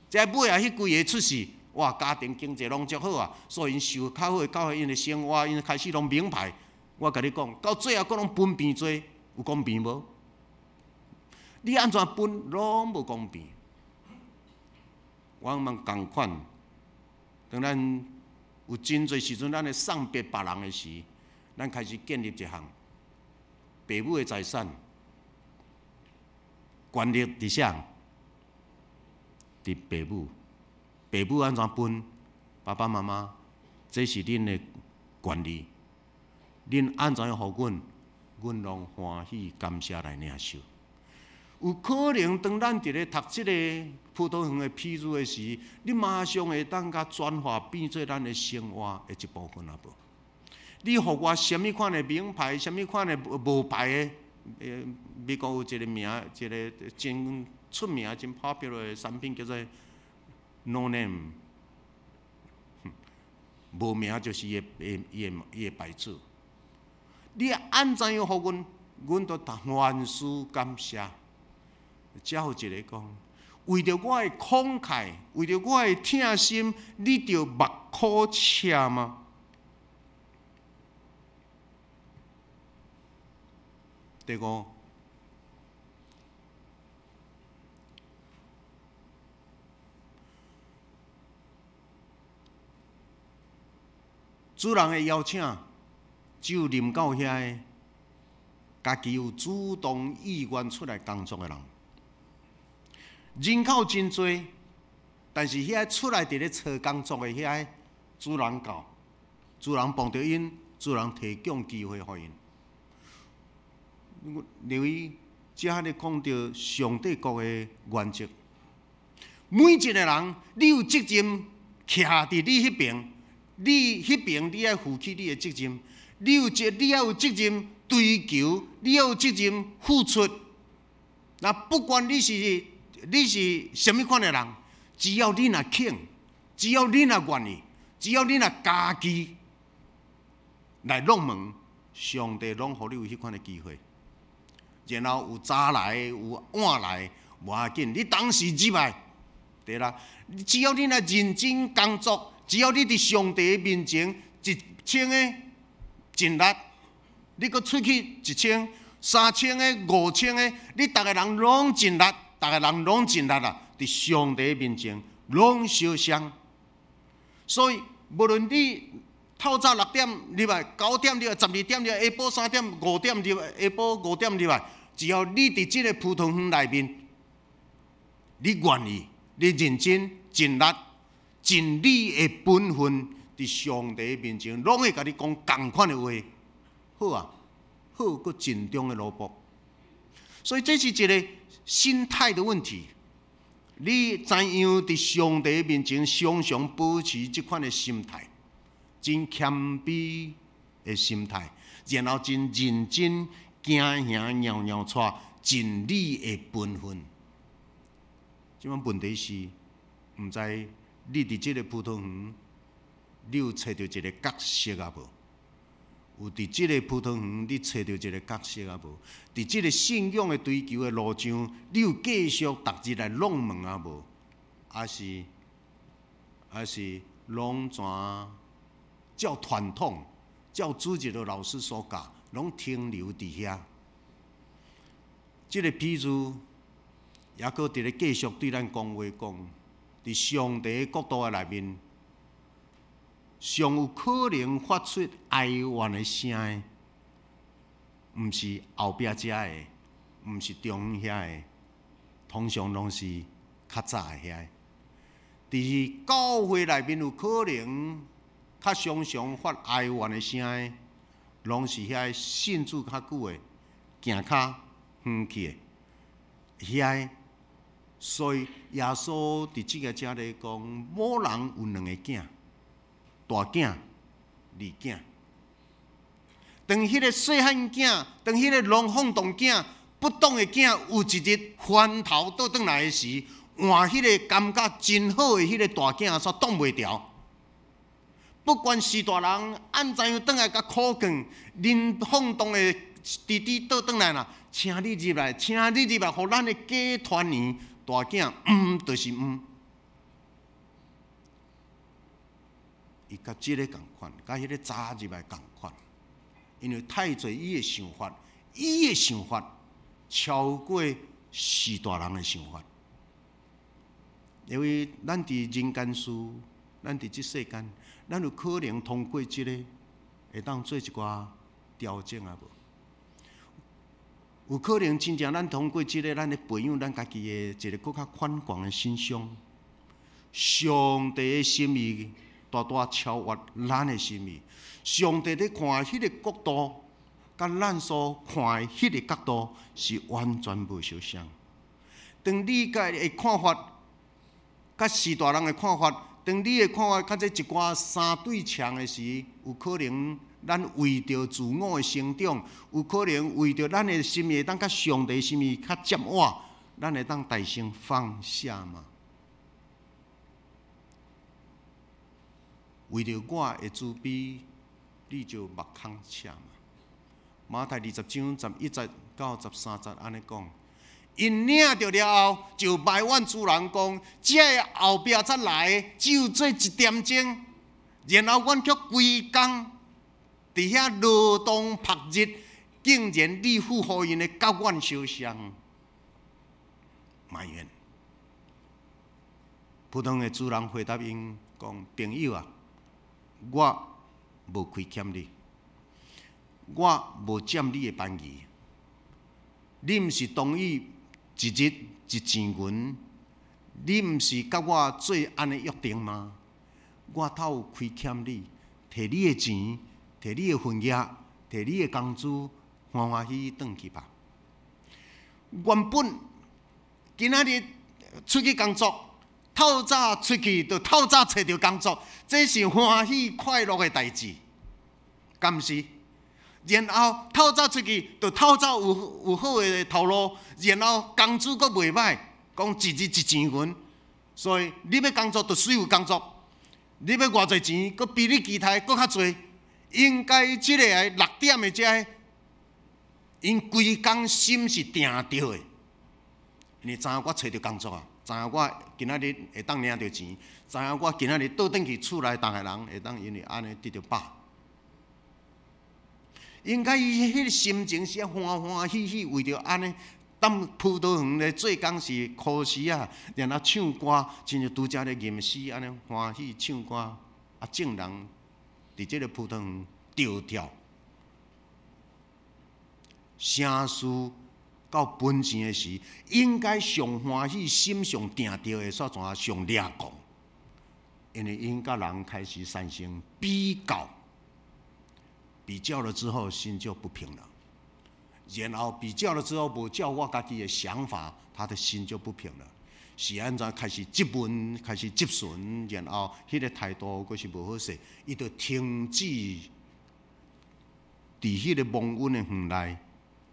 这尾啊迄几个出世。哇，家庭经济拢足好啊，所以因受较好的教育，因的生活，因开始拢名牌。我甲你讲，到最后，佫拢分平做，有公平无？你安怎分，拢无公平。我们共款，当咱有真侪时阵，咱会送别别人的时，咱开始建立一项爸母的财产，权利伫啥？伫爸母。爸母安怎分？爸爸妈妈，这是恁的权利。恁安怎样互阮，阮拢欢喜感谢来领受。有可能当咱伫咧读即个葡萄园的譬喻的时，你马上会当甲转化变做咱的生活的一部分啊无？你互我什么款的名牌，什么款的无牌的？美国有一个名，一个真出名、真 popular 的产品叫做。No name， 无名就是伊的牌子。你安怎样互阮，阮都万事感谢。才有一个讲，为着我的慷慨，为着我的疼心，你着目苦切吗？第五。主人的邀请，只有临到遐家己有主动意愿出来工作的人，人口真多，但是遐出来伫咧找工作的遐主人教，主人帮着因，主人提供机会互因。因为遮咧讲到上帝国的原则，每一个人你有责任徛伫你迄边，你迄边你要负起你的责任，你要有责任追求，你要有责任付出。那不管你是什么款的人，只要你若肯，只要你若愿意，只要你若家己来弄门，上帝拢互你有迄款的机会。然后有早来有晚来，无要紧，你当时入来，对啦。只要你若认真工作，只要你伫上帝面前1000个尽力，你搁出去1000、3000个、5000个，你逐个人拢尽力，逐个人拢尽力啦！伫上帝面前拢烧香。所以无论你透早6点入来，9点入来，12点入来，下晡3点、5点入来，下晡5点入来。只要你伫即个葡萄园内面，你愿意，你认真、尽力、尽你的本分，伫上帝面前，拢会甲你讲同款的话。好啊，好，佮尽忠的萝卜。所以这是一个心态的问题。你怎样伫上帝面前常常保持这款的心态，真谦卑的心态，然后真认真。行行袅袅带，尽你的本分。即摆问题是，毋知你伫即个葡萄园，你有找到一个角色啊无？有伫即个葡萄园，你找到一个角色啊无？伫即个信仰的追求的路上，你有继续逐日来弄门啊无？还是拢全照传统，照主日的老师所教？拢停留伫遐，即个譬如，也搁伫咧继续对咱讲话讲，伫上帝国度的内面，上有可能发出哀怨的声的，毋是后壁遮的，毋是中遐的，通常拢是较早的遐。伫教会内面有可能较常常发哀怨的声的。拢是遐信主较久的，行较远去的，遐。所以耶稣伫即个遮咧讲，某人有2个囝，大囝、二囝。当迄个细汉囝，当迄个龙凤动囝、不当的囝，有一日翻头倒转来的时，换迄个感觉真好的迄个大囝煞挡袂牢。不管是大人按怎样倒来甲苦劝，恁放荡的弟弟倒转来啦，请你入来，请你入来，互咱的家团圆。大囝就是伊甲即个共款，甲迄个早入来共款，因为太侪伊的想法超过是大人的想法，因为咱伫人间事，咱伫即世间。咱有可能通过即个，会当做一寡调整啊无？有可能真正咱通过即个，咱的培养咱家己的一个更较宽广的心胸。上帝的心意大大超越咱的心意。上帝咧看迄个角度，甲咱所看的迄个角度是完全无相像。当你甲的看法，甲是大人的看法。当你的看法较这一寡3对墙的时，有可能咱为着自我的成长，有可能为着咱的心意，当甲上帝心意较接晚，咱会当大声放下嘛？为着我的慈悲，你就目空赤嘛。马太20章11节到13节安尼讲。因领着了后，就埋怨主人讲：这后壁才来，只有做1点钟，然后阮却规工伫遐劳动曝日，竟然你付互因的甲阮相像，埋怨。普通的主人回答因讲：朋友啊，我无亏欠你，我无占你的便宜，你毋是同意一日一钱银，你毋是甲我做安尼约定吗？我透有亏欠你，摕你的钱，摕你的婚约，摕你的工资，欢欢喜喜转去吧。原本今仔日出去工作，透早出去就透早找到工作，这是欢喜快乐的代志，敢毋是？然后透早出去就透早有好的头路，然后工资阁袂歹，讲一日一钱银，所以你要工作就水有工作。你要偌侪钱，佮比你期待佮较侪，应该即个6点的这个，因规工心是定着的。你知影我找着工作啊？知影我今仔日会当领着钱？知影我今仔日倒转去厝内，逐个人会当因为安尼得着饱？应该伊迄个心情是欢欢喜喜，为着安尼。当葡萄园咧做工是考试啊，然后唱歌，亲像拄则咧吟诗安尼欢喜唱歌，啊，众人伫即个葡萄园跳跳，声事到本钱的时，应该上欢喜、心上定着的，煞怎上掠讲？因为因甲人开始产生比较，比较了之后心就不平了。然后比较了之后，无照我家己的想法，他的心就不平了。是安怎开始质问，开始质询，然后迄个态度阁是无好势，伊就停止伫迄个蒙恩的园内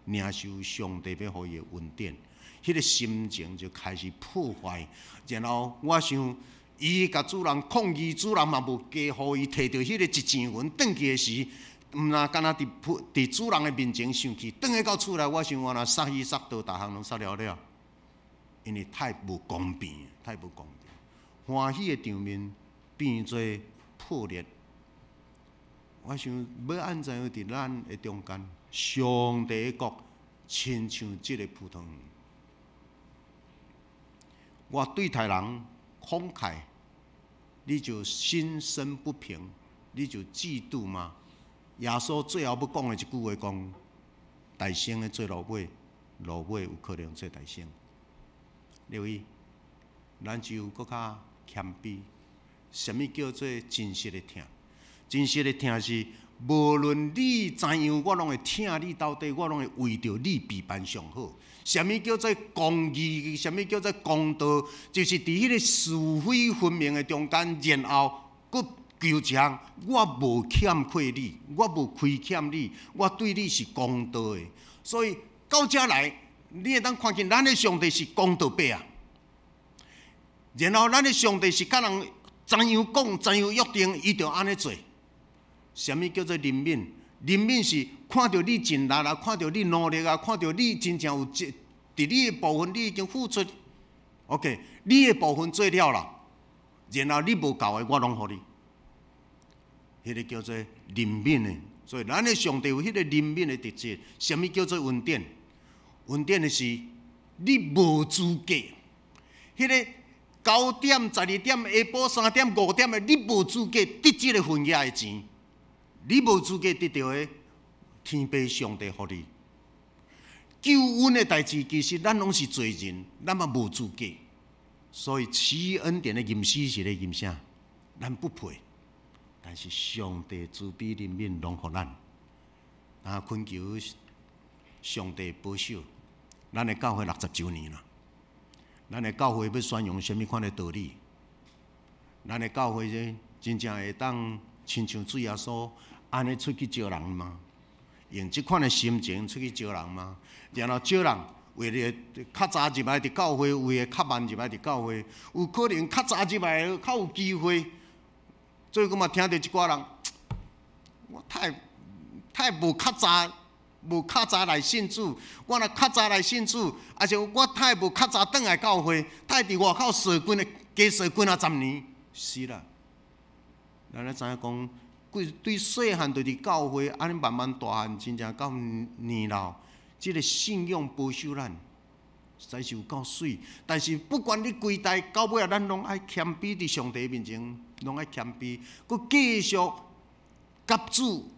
领受上帝要予伊的恩典，迄个心情就开始破坏。然后我想，伊甲主人抗议，主人嘛无加互伊摕到迄个一钱银转去的时。毋若干那伫主人的面前生气，转去到厝内，我想我若杀鱼杀刀，逐项拢杀了了，因为太无公平，太无公平。欢喜的场面变做破裂。我想要安怎样伫咱的中间，上帝的国亲像即个葡萄园。我对待人慷慨，你就心生不平，你就嫉妒吗？耶稣最后要讲的一句话讲：大圣的做落尾，落尾有可能做大圣。留意，咱就搁较谦卑。什么叫做真实的疼？真实的疼是，无论你怎样，我拢会疼你到底，我拢会为着你比别上好。什么叫做公义？什么叫做公道？就是伫迄个是非分明的中间，然后搁求强，我无欠亏你，我无亏欠你，我对你是公道的。所以到这来，你会当看见咱的上帝是公道伯啊。然后咱的上帝是甲人怎样讲，怎样约定，伊就安尼做。什么叫做怜悯？怜悯是看到你尽力啊，看到你努力啊，看到你真正有伫你的部分，你已经付出。OK， 你的部分做了啦，然后你无够的，我拢互你。迄个叫做怜悯的，所以咱的上帝有迄个怜悯的特质。什么叫做恩典？恩典的是你无资格。迄个9点、12点、下晡3点、5点的，你无资格得这个婚约的钱，你无资格得到的，天父上帝予你。救恩的代志，其实咱拢是罪人，咱嘛无资格。所以赐恩典的吟诗是咧吟啥？咱不配。但是上帝慈悲怜悯拢予咱，啊，恳求上帝保守。咱的教会60周年啦，咱的教会要宣扬什么款的道理？咱的教会呢，真正会当亲像主耶稣安尼出去招人吗？用这款的心情出去招人吗？然后招人为了较早入来伫教会，为了较慢入来伫教会，有可能较早入来较有机会。最近嘛听到一寡人，我太无较早来信主，我若较早来信主，而且我太无较早转来教会，太伫外口社群的加社群啊10年，是啦。咱咧知影讲，对细汉就伫教会，安尼慢慢大汉，真正到年老，即个信仰保守咱，实在是有够水。但是不管你几代，到尾啊，咱拢爱谦卑伫上帝面前。拢爱谦卑，佮继续甲主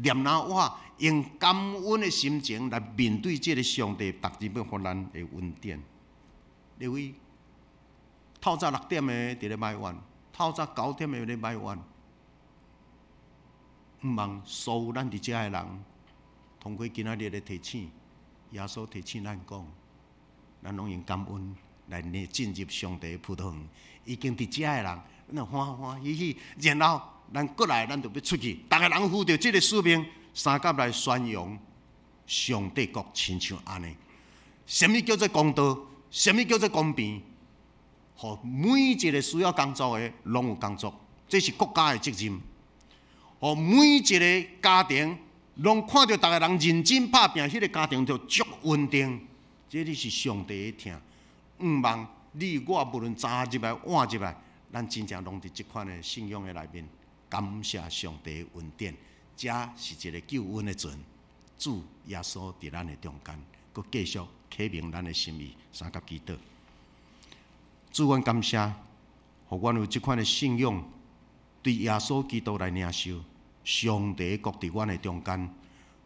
念那话，用感恩的心情来面对这个上帝逐日要给咱的恩典。各位，透早6点的伫咧埋怨，透早9点的咧埋怨，毋望所有咱伫遮的人，通过今仔日的提醒，耶稣提醒咱讲，咱拢用感恩来进入上帝的葡萄园。已经伫遮的人，咱欢欢喜喜，然后咱过来，咱就要出去，逐个人负着这个使命，三甲来宣扬上帝国，亲像安尼。什么叫做公道？什么叫做公平？互每一个需要工作的，拢有工作，这是国家的责任。互每一个家庭，拢看到逐个人认真拍拼，迄个家庭就足稳定。这里是上帝的听，毋望你我无论早入来晚入来，咱真正拢伫即款的信仰的内面，感谢上帝的恩典。这是一个救恩的船，主耶稣伫咱的中间，佮继续启明咱的心意，三甲祈祷。主，阮感谢，互阮有即款的信仰，对耶稣基督来领受。上帝的国伫阮的中间，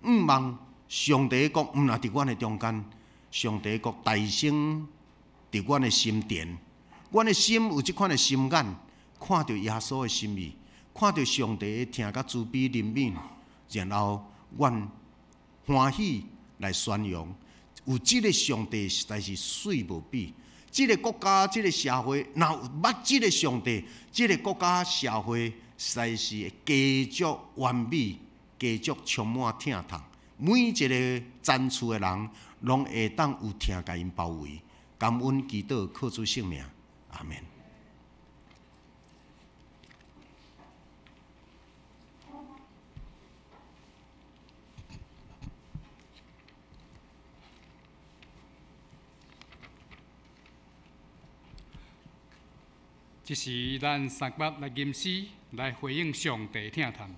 毋望上帝的国毋若伫阮的中间，上帝的国大声伫阮的心田。阮的心有即款的心眼，看到耶稣的心意，看到上帝的听甲慈悲怜悯，然后阮欢喜来宣扬。有即个上帝实在是水无比。即个国家、即个社会，若有捌即个上帝，即个国家社会实在是会继续完美，继续充满疼痛。每一个赞厝的人，拢会当有疼甲因包围。感恩祈祷，靠主圣名，阿门。这是咱三八来吟诗来回应上帝听谈，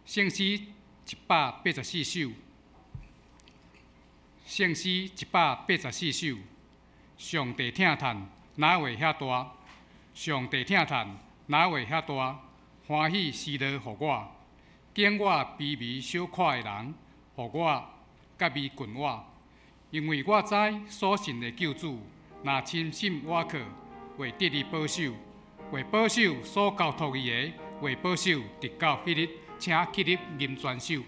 圣诗184首，圣诗184首，上帝听谈哪会遐大？上帝听谈哪会遐大？欢喜时乐互我，见我卑微小可的人，互我甲伊困我，因为我知所信的救主，若深信我靠，会得伊保守。为保守所交托伊的，为保守直到迄日，请起立吟全首。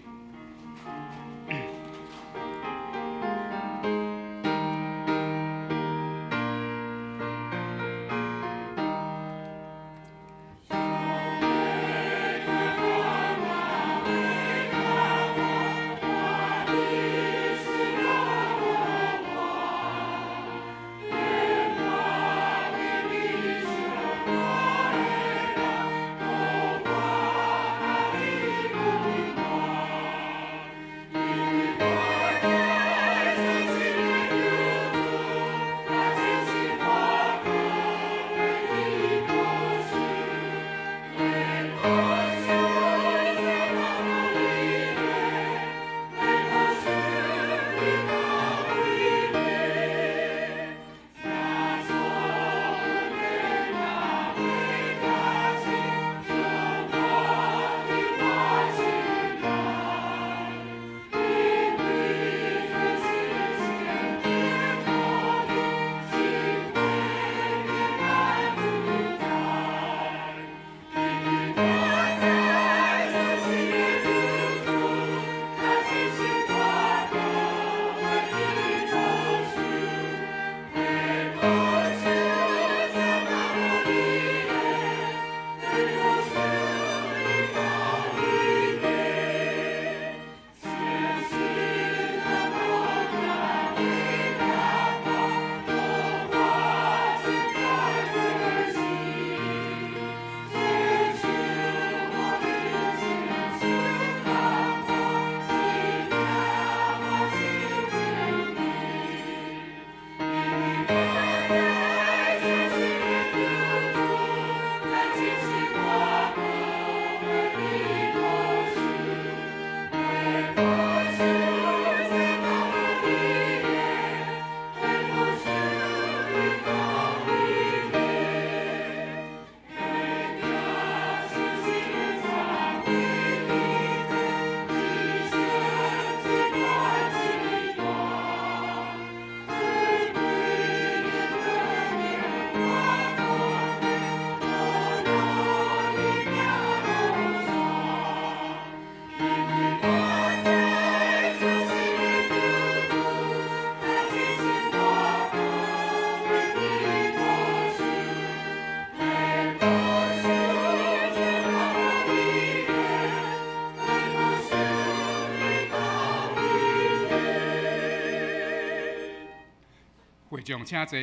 会众请坐。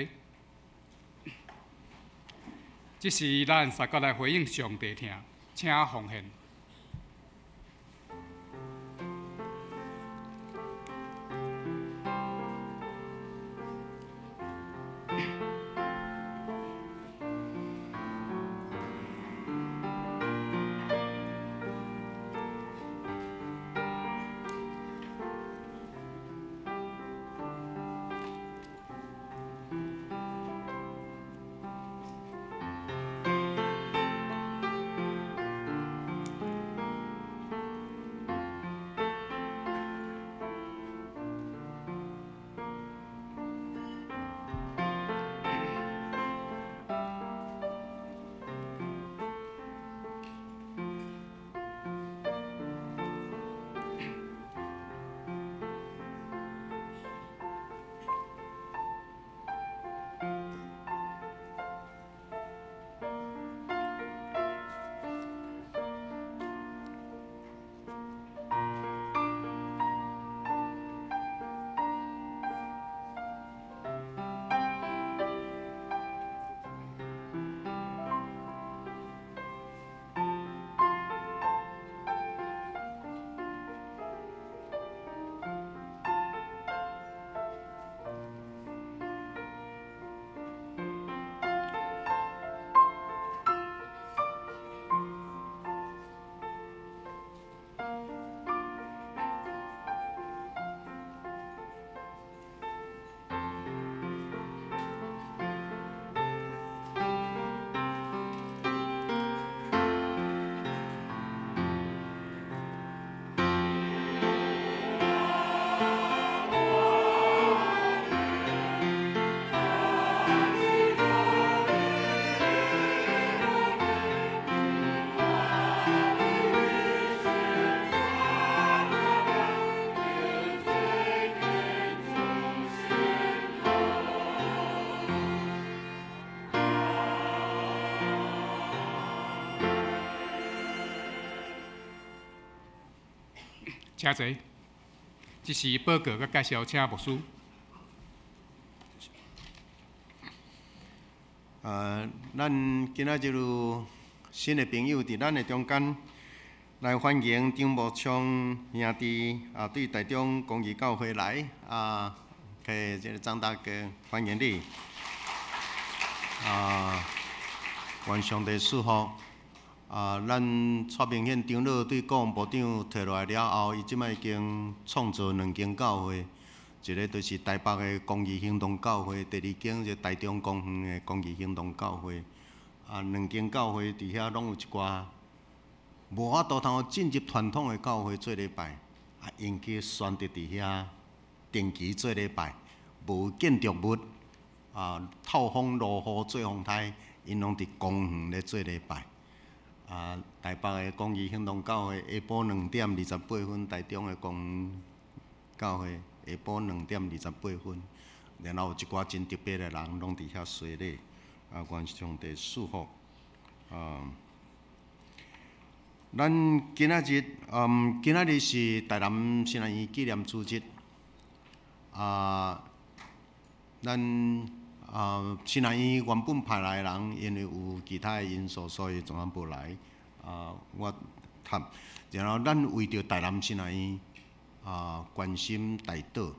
这是咱三角来回应上帝听，请奉献。请坐。这是报告甲介绍，请牧师。咱今仔日有新的朋友伫咱的中间，来欢迎张木昌兄弟对台中公益教会来给这个张大哥欢迎你愿上帝赐福。咱蔡明宪长老对国防部长摕落来了后，伊即摆已经创造2间教会，一个就是台北的公益行动教会，第2间就台中公园的公益行动教会。2间教会伫遐拢有一寡无法度通进入传统的教会做礼拜，因去选择伫遐定期做礼拜，无建筑物透风落雨做风台，因拢伫公园咧做礼拜。台北的公益行动教会下晡2点28分，台中的公园教会下晡2点28分，然后有一寡真特别的人拢伫遐洗礼，愿上帝赐福。咱今仔日是台南新南医纪念主日，咱新南医原本派来的人，因为有其他的因素，所以全部来。我谈，然后咱为着台南新南医关心大岛，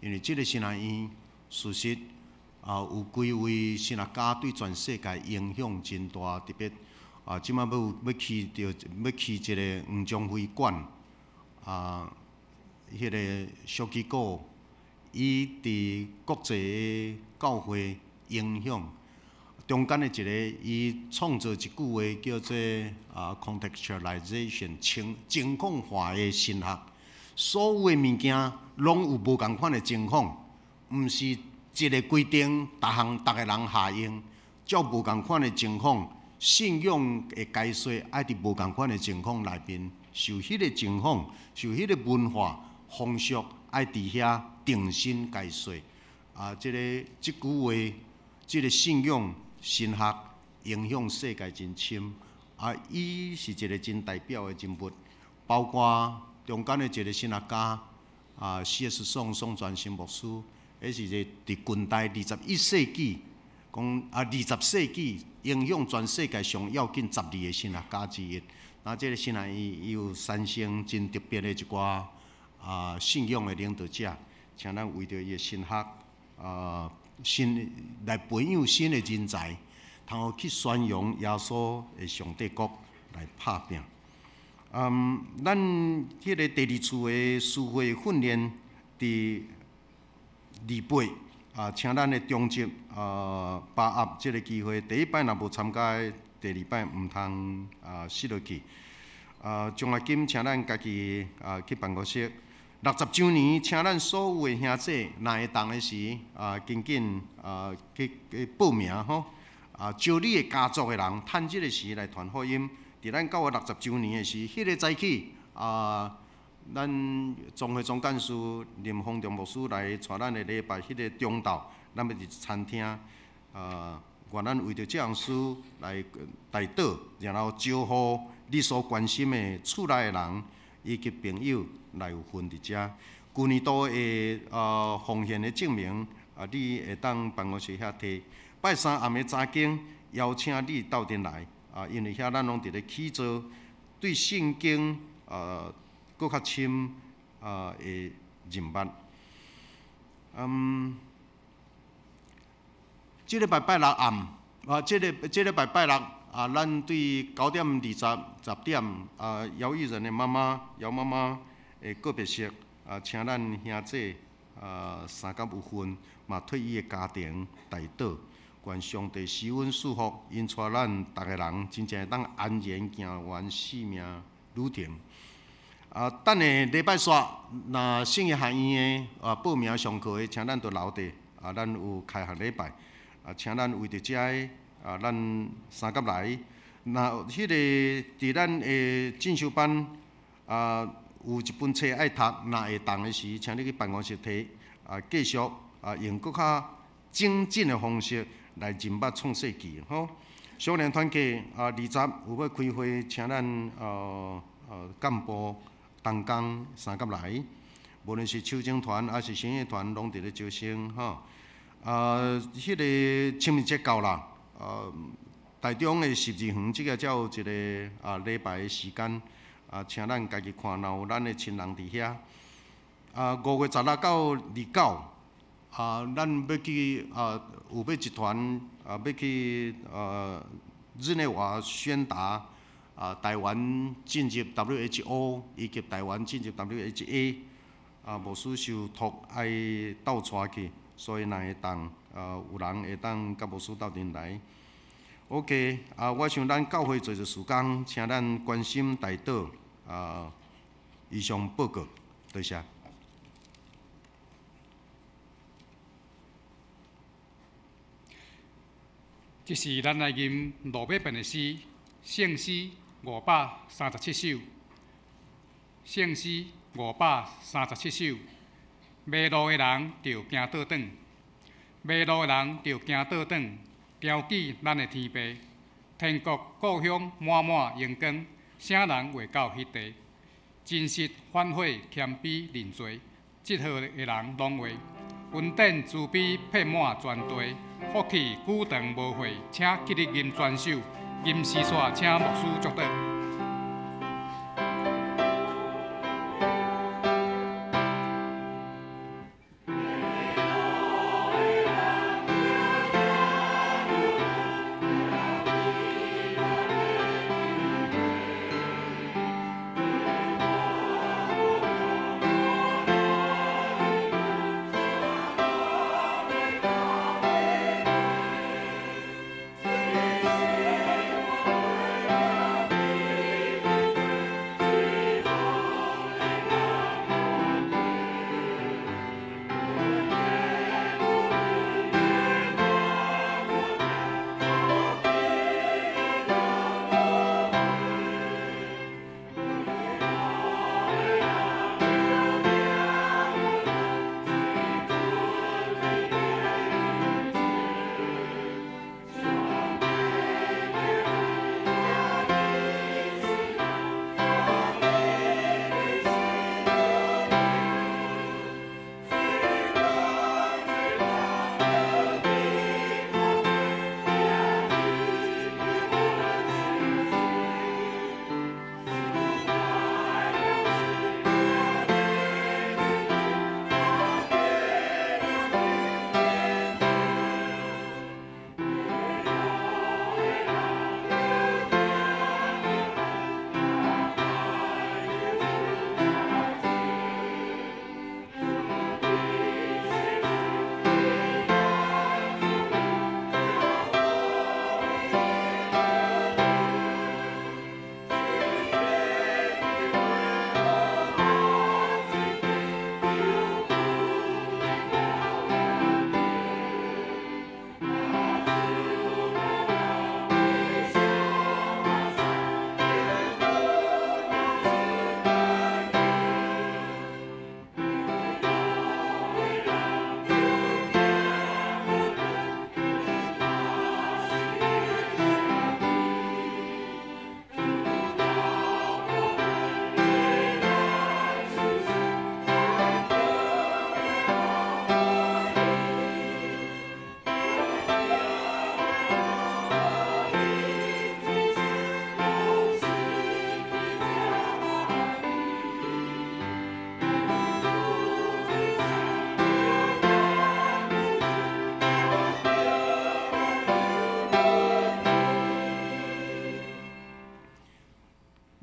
因为这个新南医事实有几位新南家对全世界影响真大，特别即摆要去一个黄江会馆，迄个小机构，伊伫国际教会影响。中间的一个，伊创造一句话叫做contextualization， 情况化的神学。所有的物件拢有无共款的情况，毋是一个规定，逐个人下用，照无共款的情况，信仰的解说爱伫无共款的情况内面，受迄个情况，受迄个文化风俗，爱伫遐定心解说。这句话，这个信仰。神学影响世界真深，伊是一个真代表的人物，包括中间的一个神学家，C.S. 宋传新牧师，迄是一个伫近代21世纪，讲20世纪影响全世界上要紧12个神学家之一。那这个神学伊有产生真特别的一寡信仰的领导者，请咱为着伊的神学新来培养新的人才，通好去宣扬耶稣的上帝国来拍拼。咱迄个第二次的师会训练伫2月请咱的中职把握即个机会，第一摆若无参加的，第二摆毋通失落去。奖学金请咱家己去办公室。60周年，请咱所有的兄弟，若会当的时紧紧去报名吼。招你的家族的人，趁即个时来传福音。伫咱教会60周年的时，迄个早起咱总会总干事林丰中牧师来带咱的礼拜，迄个中昼，咱要伫餐厅愿咱为着这样事来代祷，然后招呼你所关心的厝内的人以及朋友来有份伫遮。旧年度的奉献的证明你会当办公室遐摕。拜三暗暝早经邀请你到阵来因为遐咱拢伫咧起做对圣经搁较深的认捌。即礼拜拜六暗即礼拜拜六咱对9点20点姚艺人的妈妈姚妈妈的告别式请咱兄弟3到5分嘛替伊的家庭代祷，愿上帝施恩赐福，因带咱逐个人真正会当安然行完生命旅程。等下礼拜煞，若圣约翰院的报名上课的，请咱都留地咱有开学礼拜请咱为着遮个咱3甲来。若迄个伫咱的进修班有一本册爱读，若会当的时，请你去办公室摕继续用搁较精进的方式来认捌创世纪吼。少年团契20有要开会，请咱干部同工3甲来，无论是秋景团还是声乐团，拢伫咧招生吼。迄个清明节到啦，台中的十字园即个才有一个礼拜的时间，请咱家己看，若有咱的亲人伫遐。5月16到29，咱要去有要一团要去日内瓦宣达台湾进入 WHO 以及台湾进入 WHA， 牧师受托爱斗带去，所以若会当有人会当甲牧师斗阵来。OK， 我想咱教会做着事工，请咱关心代祷以上报告，多谢。这是咱来吟路尾边的诗，圣诗537首，圣诗537首。迷路的人着行倒转，迷路的人着行倒转，标记咱的天父。天国故乡满满阳光，啥人会到迄地？真实反悔谦卑认罪，这号的人拢话。恩典慈悲遍满全地，福气久长无悔，请起立吟全首，吟诗煞请牧师祝祷。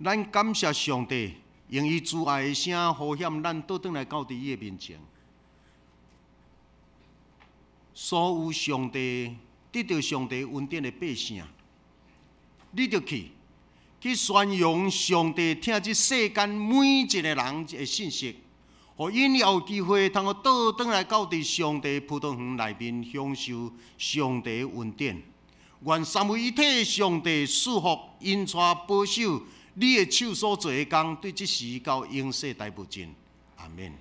咱感谢上帝，用伊慈爱的声呼喊咱倒转来到伫伊的面前。所有上帝得到上帝恩典的百姓，你着去宣扬上帝听即世间每一个人的信息，互因也有机会通倒转来到伫上帝葡萄园内面享受上帝的恩典。愿三位一体的上帝赐福因带保守你的手所做的工，对即时到永世大不尽。阿免。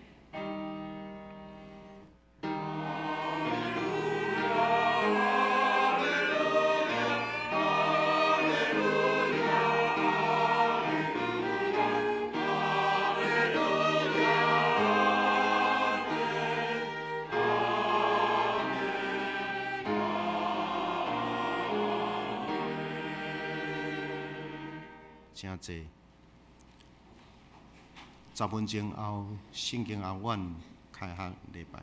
真济，10分钟后，圣经学院开学礼拜。